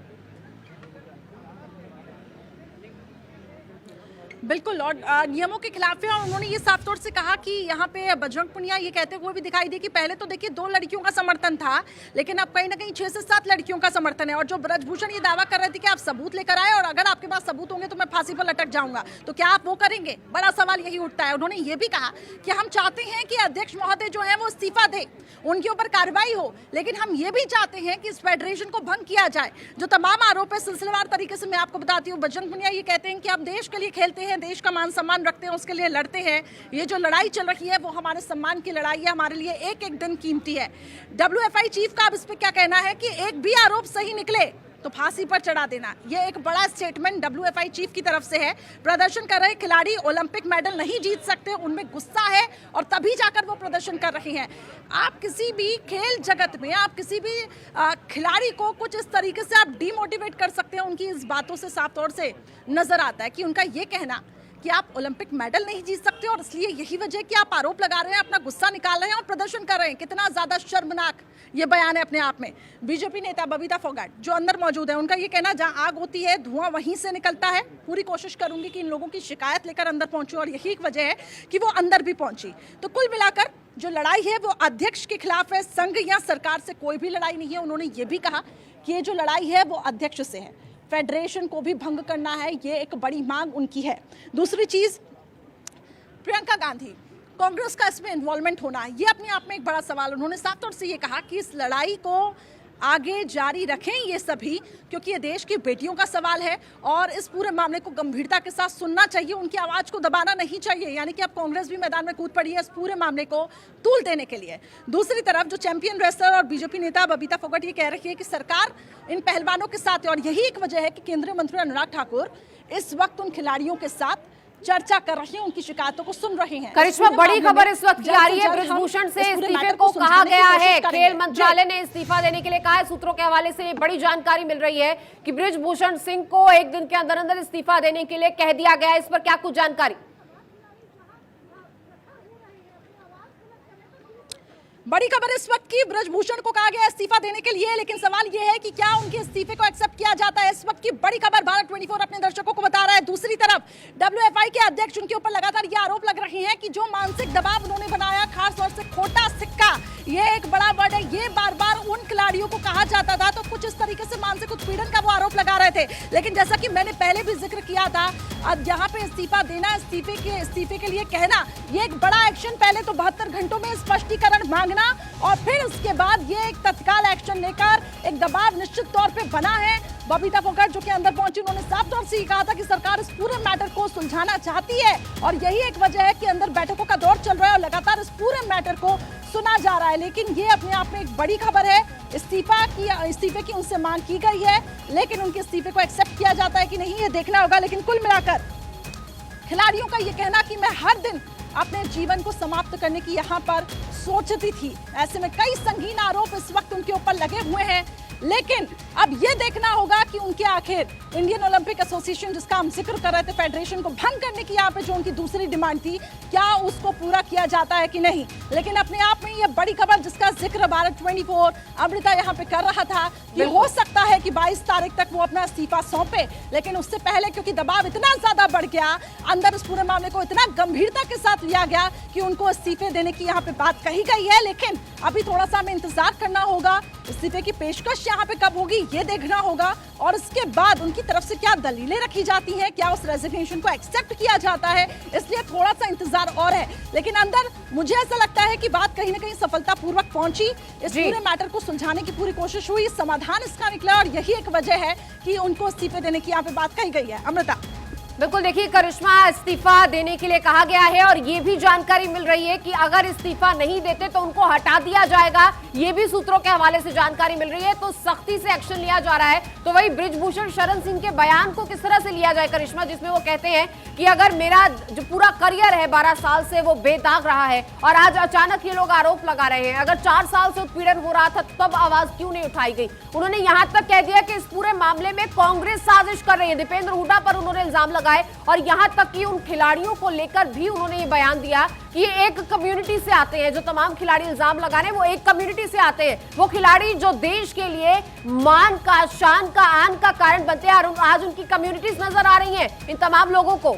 बिल्कुल, और नियमों के खिलाफ है। और उन्होंने ये साफ तौर से कहा कि यहाँ पे बजरंग पुनिया ये कहते हुए भी दिखाई दी कि पहले तो देखिए 2 लड़कियों का समर्थन था, लेकिन अब कहीं ना कहीं 6 से 7 लड़कियों का समर्थन है। और जो बृजभूषण ये दावा कर रहे थे कि आप सबूत लेकर आए और अगर आपके पास सबूत होंगे तो मैं फांसी पर लटक जाऊंगा, तो क्या आप वो करेंगे? बड़ा सवाल यही उठता है। उन्होंने ये भी कहा कि हम चाहते हैं कि अध्यक्ष महोदय जो है वो इस्तीफा दे, उनके ऊपर कार्रवाई हो, लेकिन हम ये भी चाहते हैं कि इस फेडरेशन को भंग किया जाए। जो तमाम आरोप है सिलसिलेवार तरीके से मैं आपको बताती हूँ। बजरंग पुनिया ये कहते हैं कि हम देश के लिए खेलते हैं, हैं, देश का मान सम्मान रखते हैं, उसके लिए लड़ते हैं। ये जो लड़ाई चल रही है वो हमारे सम्मान की लड़ाई है, हमारे लिए एक एक दिन कीमती है। WFI चीफ का अब इस पर क्या कहना है कि एक भी आरोप सही निकले तो फांसी पर चढ़ा देना। ये एक बड़ा स्टेटमेंट WFI चीफ की तरफ से है। प्रदर्शन कर रहे खिलाड़ी ओलंपिक मेडल नहीं जीत सकते, उनमें गुस्सा है और तभी जाकर वो प्रदर्शन कर रहे हैं। आप किसी भी खेल जगत में आप किसी भी खिलाड़ी को कुछ इस तरीके से आप डीमोटिवेट कर सकते हैं, उनकी इस बातों से साफ तौर से नजर आता है कि उनका ये कहना कि आप ओलंपिक मेडल नहीं जीत सकते और इसलिए यही वजह कि आप आरोप लगा रहे हैं, अपना गुस्सा निकाल रहे हैं और प्रदर्शन कर रहे हैं। कितना ज्यादा शर्मनाक ये बयान है अपने आप में। बीजेपी नेता बबीता फोगाट जो अंदर मौजूद है, उनका ये कहना, जहां आग होती है धुआं वहीं से निकलता है। पूरी कोशिश करूंगी कि इन लोगों की शिकायत लेकर अंदर पहुंचूं और यही एक वजह है कि वो अंदर भी पहुंची। तो कुल मिलाकर जो लड़ाई है वो अध्यक्ष के खिलाफ है, संघ या सरकार से कोई भी लड़ाई नहीं है। उन्होंने ये भी कहा कि ये जो लड़ाई है वो अध्यक्ष से है, फेडरेशन को भी भंग करना है, ये एक बड़ी मांग उनकी है। दूसरी चीज, प्रियंका गांधी, कांग्रेस का इसमें इन्वॉल्वमेंट होना, ये अपने आप में एक बड़ा सवाल। उन्होंने साफ तौर से ये कहा कि इस लड़ाई को आगे जारी रखें ये सभी, क्योंकि ये देश की बेटियों का सवाल है और इस पूरे मामले को गंभीरता के साथ सुनना चाहिए, उनकी आवाज को दबाना नहीं चाहिए। यानी कि अब कांग्रेस भी मैदान में कूद पड़ी है इस पूरे मामले को तूल देने के लिए। दूसरी तरफ जो चैंपियन रेसलर और बीजेपी नेता बबीता फोगाट ये कह रही है कि सरकार इन पहलवानों के साथ है और यही एक वजह है कि केंद्रीय मंत्री अनुराग ठाकुर इस वक्त उन खिलाड़ियों के साथ चर्चा कर रहे हैं, उनकी शिकायतों को सुन रहे हैं। करिश्मा, बड़ी खबर इस वक्त आ रही है, बृजभूषण से इस्तीफे को कहा गया है। खेल मंत्रालय ने इस्तीफा देने के लिए कहा है। सूत्रों के हवाले से बड़ी जानकारी मिल रही है कि बृजभूषण सिंह को एक दिन के अंदर अंदर इस्तीफा देने के लिए कह दिया गया है। इस पर क्या कुछ जानकारी? बड़ी खबर इस वक्त की, बृजभूषण को कहा गया इस्तीफा देने के लिए, लेकिन सवाल यह है कि क्या उनके इस्तीफे को एक्सेप्ट किया जाता है। इस वक्त की बड़ी खबर भारत 24 अपने दर्शकों को बता रहा है। दूसरी तरफ WFI के अध्यक्ष, उनके ऊपर लगातार ये आरोप लग रहे हैं कि जो मानसिक दबाव उन्होंने बनाया, खास तौर से खोटा सिक्का, ये एक बड़ा वर्ड है, ये बार बार उन खिलाड़ियों को कहा जाता था, तो कुछ इस तरीके से मानसिक उत्पीड़न का वो आरोप लगा रहे थे। लेकिन जैसा कि मैंने पहले भी जिक्र किया था, अब यहाँ पे इस्तीफा देना, इस्तीफे के लिए कहना, ये एक बड़ा एक्शन। पहले तो 72 घंटों में स्पष्टीकरण मांगना और फिर उसके बाद ये एक तत्काल एक्शन लेकर एक दबाव निश्चित तौर पे बना है। बबीता फोगाट जो कि अंदर पहुंची, उन्होंने साफ तौर से कहा था कि सरकार इस पूरे मैटर को सुलझाना चाहती है और यही एक वजह है कि अंदर बैठकों का दौर चल रहा है और लगातार इस पूरे मैटर को सुना जा रहा है। लेकिन ये अपने आप में एक बड़ी खबर है। इस्तीफे की उनसे मांग की गई है, लेकिन उनके इस्तीफे को एक्सेप्ट किया जाता है कि नहीं, ये देखना होगा। लेकिन कुल मिलाकर खिलाड़ियों का ये कहना कि मैं हर दिन अपने जीवन को समाप्त करने की यहाँ पर सोचती थी। ऐसे में कई संगीन आरोप इस वक्त उनके ऊपर लगे हुए हैं, लेकिन अब ये देखना होगा कि उनके आखिर इंडियन ओलंपिक एसोसिएशन, जिसका हम जिक्र कर रहे थे, फेडरेशन को भंग करने की यहाँ पे जो उनकी दूसरी डिमांड थी, क्या उसको पूरा किया जाता है कि नहीं। लेकिन अपने आप में ये बड़ी खबर जिसका जिक्र भारत 24 अमृता यहाँ पे कर रहा था कि हो सकता है कि 22 तारीख तक वो अपना इस्तीफा सौंपे, लेकिन उससे पहले क्योंकि दबाव इतना ज्यादा बढ़ गया, अंदर इस पूरे मामले को इतना गंभीरता के साथ लिया गया कि उनको इस्तीफे देने की यहाँ पे बात कही गई है। लेकिन अभी थोड़ा सा हमें इंतजार करना होगा, इस्तीफे की पेशकश यहाँ पे कब होगी ये देखना होगा और इसके बाद उनकी तरफ से क्या दलीलें रखी जाती हैं, क्या उस रेजिग्नेशन को एक्सेप्ट किया जाता है, इसलिए थोड़ा सा इंतजार और है। लेकिन अंदर मुझे ऐसा लगता है कि बात कहीं ना कहीं सफलतापूर्वक पहुंची, इस पूरे मैटर को सुलझाने की पूरी कोशिश हुई, समाधान इसका निकला और यही एक वजह है कि उनको इस्तीफे देने की यहाँ पे बात कही गई है। अमृता, बिल्कुल, देखिए करिश्मा, इस्तीफा देने के लिए कहा गया है और ये भी जानकारी मिल रही है कि अगर इस्तीफा नहीं देते तो उनको हटा दिया जाएगा, ये भी सूत्रों के हवाले से जानकारी मिल रही है। तो सख्ती से एक्शन लिया जा रहा है। तो वही बृजभूषण शरण सिंह के बयान को किस तरह से लिया जाए करिश्मा, जिसमें वो कहते हैं कि अगर मेरा जो पूरा करियर है 12 साल से वो बेदाग रहा है और आज अचानक ये लोग आरोप लगा रहे हैं, अगर 4 साल से उत्पीड़न हो रहा था तब आवाज क्यों नहीं उठाई गई। उन्होंने यहाँ तक कह दिया कि इस पूरे मामले में कांग्रेस साजिश कर रही है। दीपेंद्र हुड्डा पर उन्होंने इल्जाम लगाए और यहां तक कि उन खिलाड़ियों को लेकर भी उन्होंने ये बयान दिया कि ये एक कम्युनिटी से आते हैं, जो तमाम खिलाड़ी इल्जाम लगा रहे हैं वो एक कम्युनिटी से आते हैं। वो खिलाड़ी जो देश के लिए मान का, शान का, आन का कारण बनते हैं और आज उनकी कम्युनिटीज नजर आ रही हैं इन तमाम लोगों को।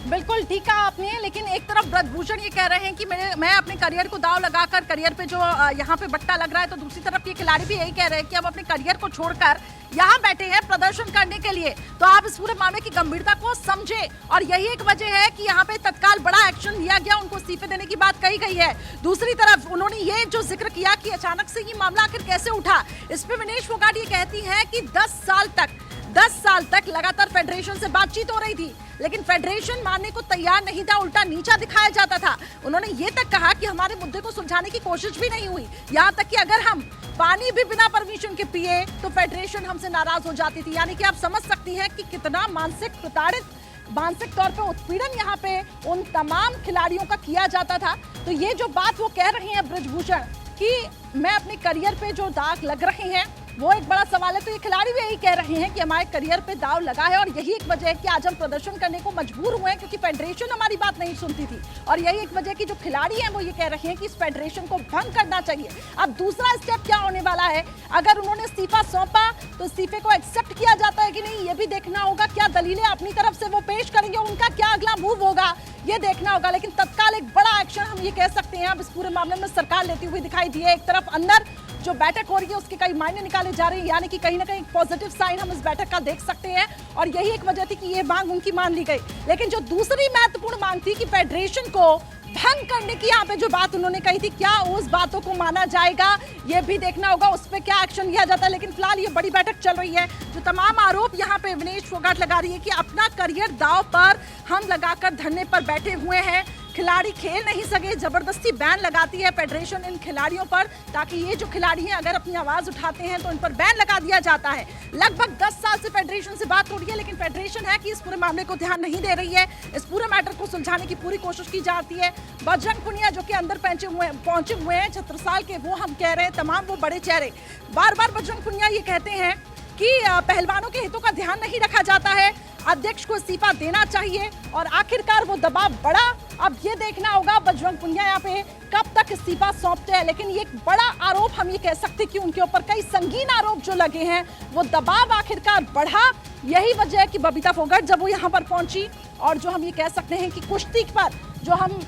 बिल्कुल ठीक कहा आपने, लेकिन एक तरफ बृजभूषण ये कह रहे हैं कि मैं अपने करियर को दांव लगाकर करियर पे जो यहाँ पे बट्टा लग रहा है, तो दूसरी तरफ ये खिलाड़ी भी यही कह रहे हैं कि अब अपने करियर को छोड़कर यहाँ बैठे हैं प्रदर्शन करने के लिए। तो आप इस पूरे मामले की गंभीरता को समझे और यही एक वजह है कि यहाँ पे तत्काल बड़ा एक्शन लिया गया, उनको इस्तीफे देने की बात कही गई है। दूसरी तरफ उन्होंने ये जो जिक्र किया कि अचानक से ये मामला आखिर कैसे उठा, इस पे विनेश फोगाट ये कहती हैं कि 10 साल तक 10 साल तक लगातार फेडरेशन से बातचीत हो रही थी, लेकिन फेडरेशन मानने को तैयार नहीं था, उल्टा नीचा दिखाया जाता था। उन्होंने ये तक कहा कि हमारे मुद्दे को सुलझाने की कोशिश भी नहीं हुई, यहाँ तक कि अगर हम पानी भी बिना परमिशन के पिए तो फेडरेशन हमसे नाराज हो जाती थी। यानी कि आप समझ सकती हैं कि कितना मानसिक तौर पे उत्पीड़न यहाँ पे उन तमाम खिलाड़ियों का किया जाता था। तो ये जो बात वो कह रही हैं ब्रजभूषण कि मैं अपने करियर पे जो दाग लग रहे हैं वो एक बड़ा सवाल है, तो ये खिलाड़ी भी यही कह रहे हैं कि हमारे करियर पे दाव लगा है और यही एक वजह है कि आज हम प्रदर्शन करने को मजबूर हुए हैं क्योंकि फेडरेशन हमारी बात नहीं सुनती थी। और यही एक वजह की जो खिलाड़ी हैं वो ये कह रहे हैं कि इस फेडरेशन को भंग करना चाहिए। अब दूसरा स्टेप क्या होने वाला है, अगर उन्होंने इस्तीफा सौंपा तो इस्तीफे को एक्सेप्ट किया जाता है कि नहीं, ये भी देखना होगा। क्या दलीलें अपनी तरफ से वो पेश करेंगे, उनका क्या अगला मूव होगा, ये देखना होगा। लेकिन तत्काल एक बड़ा एक्शन हम ये कह सकते हैं अब इस पूरे मामले में सरकार लेती हुई दिखाई दी है। एक तरफ अंदर जो बैठक हो रही है उसके कई मायने निकाले जा रहे हैं, यानी कि कहीं ना कहीं पॉजिटिव साइन हम इस बैठक का देख सकते हैं और यही एक वजह थी कि ये मांग उनकी मान ली गई। लेकिन जो दूसरी महत्वपूर्ण मांग थी कि फेडरेशन को भंग करने की यहाँ पे जो बात उन्होंने कही थी, क्या उस बातों को माना जाएगा, ये भी देखना होगा, उस पर क्या एक्शन लिया जाता है। लेकिन फिलहाल ये बड़ी बैठक चल रही है, जो तमाम आरोप यहाँ पे विनेश फोगाट लगा रही है कि अपना करियर दांव पर हम लगाकर धरने पर बैठे हुए हैं, खिलाड़ी खेल नहीं सके, जबरदस्ती बैन लगाती है फेडरेशन इन खिलाड़ियों पर, ताकि ये जो खिलाड़ी हैं अगर अपनी आवाज उठाते हैं तो इन पर बैन लगा दिया जाता है। लगभग 10 साल से फेडरेशन से बात हो रही है, लेकिन फेडरेशन है कि इस पूरे मामले को ध्यान नहीं दे रही है। इस पूरे मैटर को सुलझाने की पूरी कोशिश की जाती है। बजरंग पुनिया जो कि अंदर पहुंचे हुए हैं 76 साल के, वो हम कह रहे हैं तमाम वो बड़े चेहरे, बार बार बजरंग पुनिया ये कहते हैं कि पहलवानों के हितों का ध्यान नहीं रखा जाता है, अध्यक्ष को इस्तीफा देना चाहिए और आखिरकार वो दबाव बढ़ा। अब ये देखना होगा बजरंग पुनिया यहाँ पे कब तक इस्तीफा सौंपते हैं। लेकिन ये एक बड़ा आरोप हम ये कह सकते हैं कि उनके ऊपर कई संगीन आरोप जो लगे हैं, वो दबाव आखिरकार बढ़ा। यही वजह है कि बबीता फोगाट जब वो यहाँ पर पहुंची और जो हम ये कह सकते हैं कि कुश्ती पर जो हम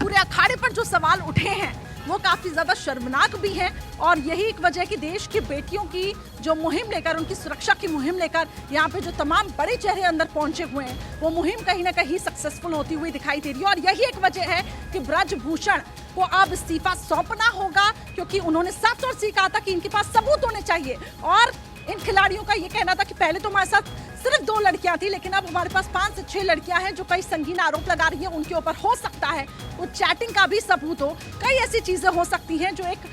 पूरे अखाड़े पर जो सवाल उठे हैं वो काफी ज्यादा शर्मनाक भी हैं। और यही एक वजह कि देश की बेटियों की जो मुहिम लेकर, उनकी सुरक्षा की मुहिम लेकर यहाँ पे जो तमाम बड़े चेहरे अंदर पहुंचे हुए हैं, वो मुहिम कहीं ना कहीं सक्सेसफुल होती हुई दिखाई दे रही है। और यही एक वजह है कि ब्रजभूषण को अब इस्तीफा सौंपना होगा, क्योंकि उन्होंने साफ तौर से कहा था कि इनके पास सबूत होने चाहिए। और इन खिलाड़ियों का ये कहना था कि पहले तो हमारे साथ सिर्फ 2 लड़कियां थी, लेकिन अब हमारे पास 5 से 6 लड़कियां हैं जो कई संगीन आरोप लगा रही हैं, उनके ऊपर हो सकता है वो चैटिंग का भी सबूत हो, कई ऐसी चीजें हो सकती हैं जो एक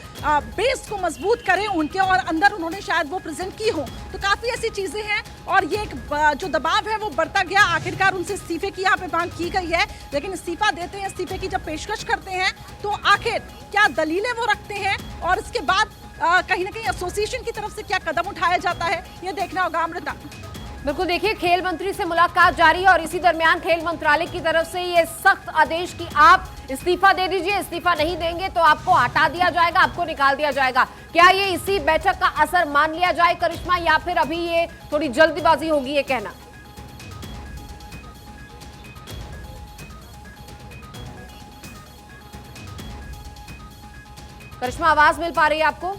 बेस को मजबूत करें उनके, और अंदर उन्होंने शायद वो प्रेजेंट की हो। तो काफी ऐसी चीजें हैं और ये एक जो दबाव है वो बढ़ता गया। आखिरकार उनसे इस्तीफे की यहाँ पे मांग की गई है, लेकिन इस्तीफा देते हैं, इस्तीफे की जब पेशकश करते हैं तो आखिर क्या दलीलें वो रखते हैं और इसके बाद कहीं ना कहीं एसोसिएशन की तरफ से क्या कदम उठाया जाता है, ये देखना होगा। अमृता, बिल्कुल, देखिए खेल मंत्री से मुलाकात जारी है और इसी दरमियान खेल मंत्रालय की तरफ से ये सख्त आदेश कि आप इस्तीफा दे दीजिए, इस्तीफा नहीं देंगे तो आपको हटा दिया जाएगा, आपको निकाल दिया जाएगा। क्या ये इसी बैठक का असर मान लिया जाए करिश्मा, या फिर अभी ये थोड़ी जल्दबाजी होगी ये कहना? करिश्मा, आवाज मिल पा रही है आपको?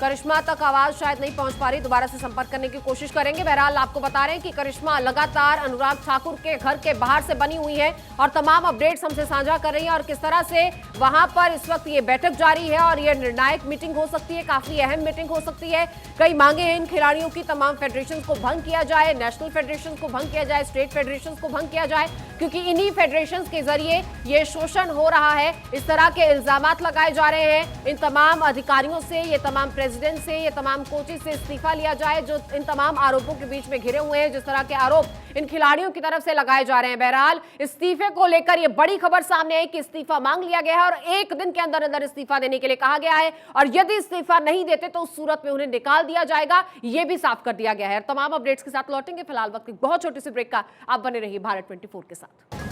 करिश्मा तक आवाज शायद नहीं पहुंच पा रही, दोबारा से संपर्क करने की कोशिश करेंगे। बहरहाल आपको बता रहे हैं कि करिश्मा लगातार अनुराग ठाकुर के घर के बाहर से बनी हुई है और तमाम अपडेट्स हमसे साझा कर रही है और किस तरह से वहां पर इस वक्त ये बैठक जारी है और ये निर्णायक मीटिंग हो सकती है, काफी अहम मीटिंग हो सकती है। कई मांगे हैं इन खिलाड़ियों की, तमाम फेडरेशन को भंग किया जाए, नेशनल फेडरेशन को भंग किया जाए, स्टेट फेडरेशन को भंग किया जाए, क्योंकि इन्हीं फेडरेशन के जरिए ये शोषण हो रहा है। इस तरह के इल्जामात लगाए जा रहे हैं। इन तमाम अधिकारियों से, ये तमाम प्रेसिडेंट से, ये तमाम कोचेस से इस्तीफा लिया जाए जो इन तमाम आरोपों के बीच में घिरे हुए हैं, जिस तरह के आरोप इन खिलाड़ियों की तरफ से लगाए जा रहे हैं। बहरहाल इस्तीफे को लेकर ये बड़ी खबर सामने आई कि इस्तीफा मांग लिया गया है और 1 दिन के अंदर अंदर इस्तीफा देने के लिए कहा गया है और यदि इस्तीफा नहीं देते तो उस सूरत में उन्हें निकाल दिया जाएगा, ये भी साफ कर दिया गया है। तमाम अपडेट्स के साथ लौटेंगे, फिलहाल वक्त की बहुत छोटी सी ब्रेक का। आप बने रहिए भारत 24 के साथ।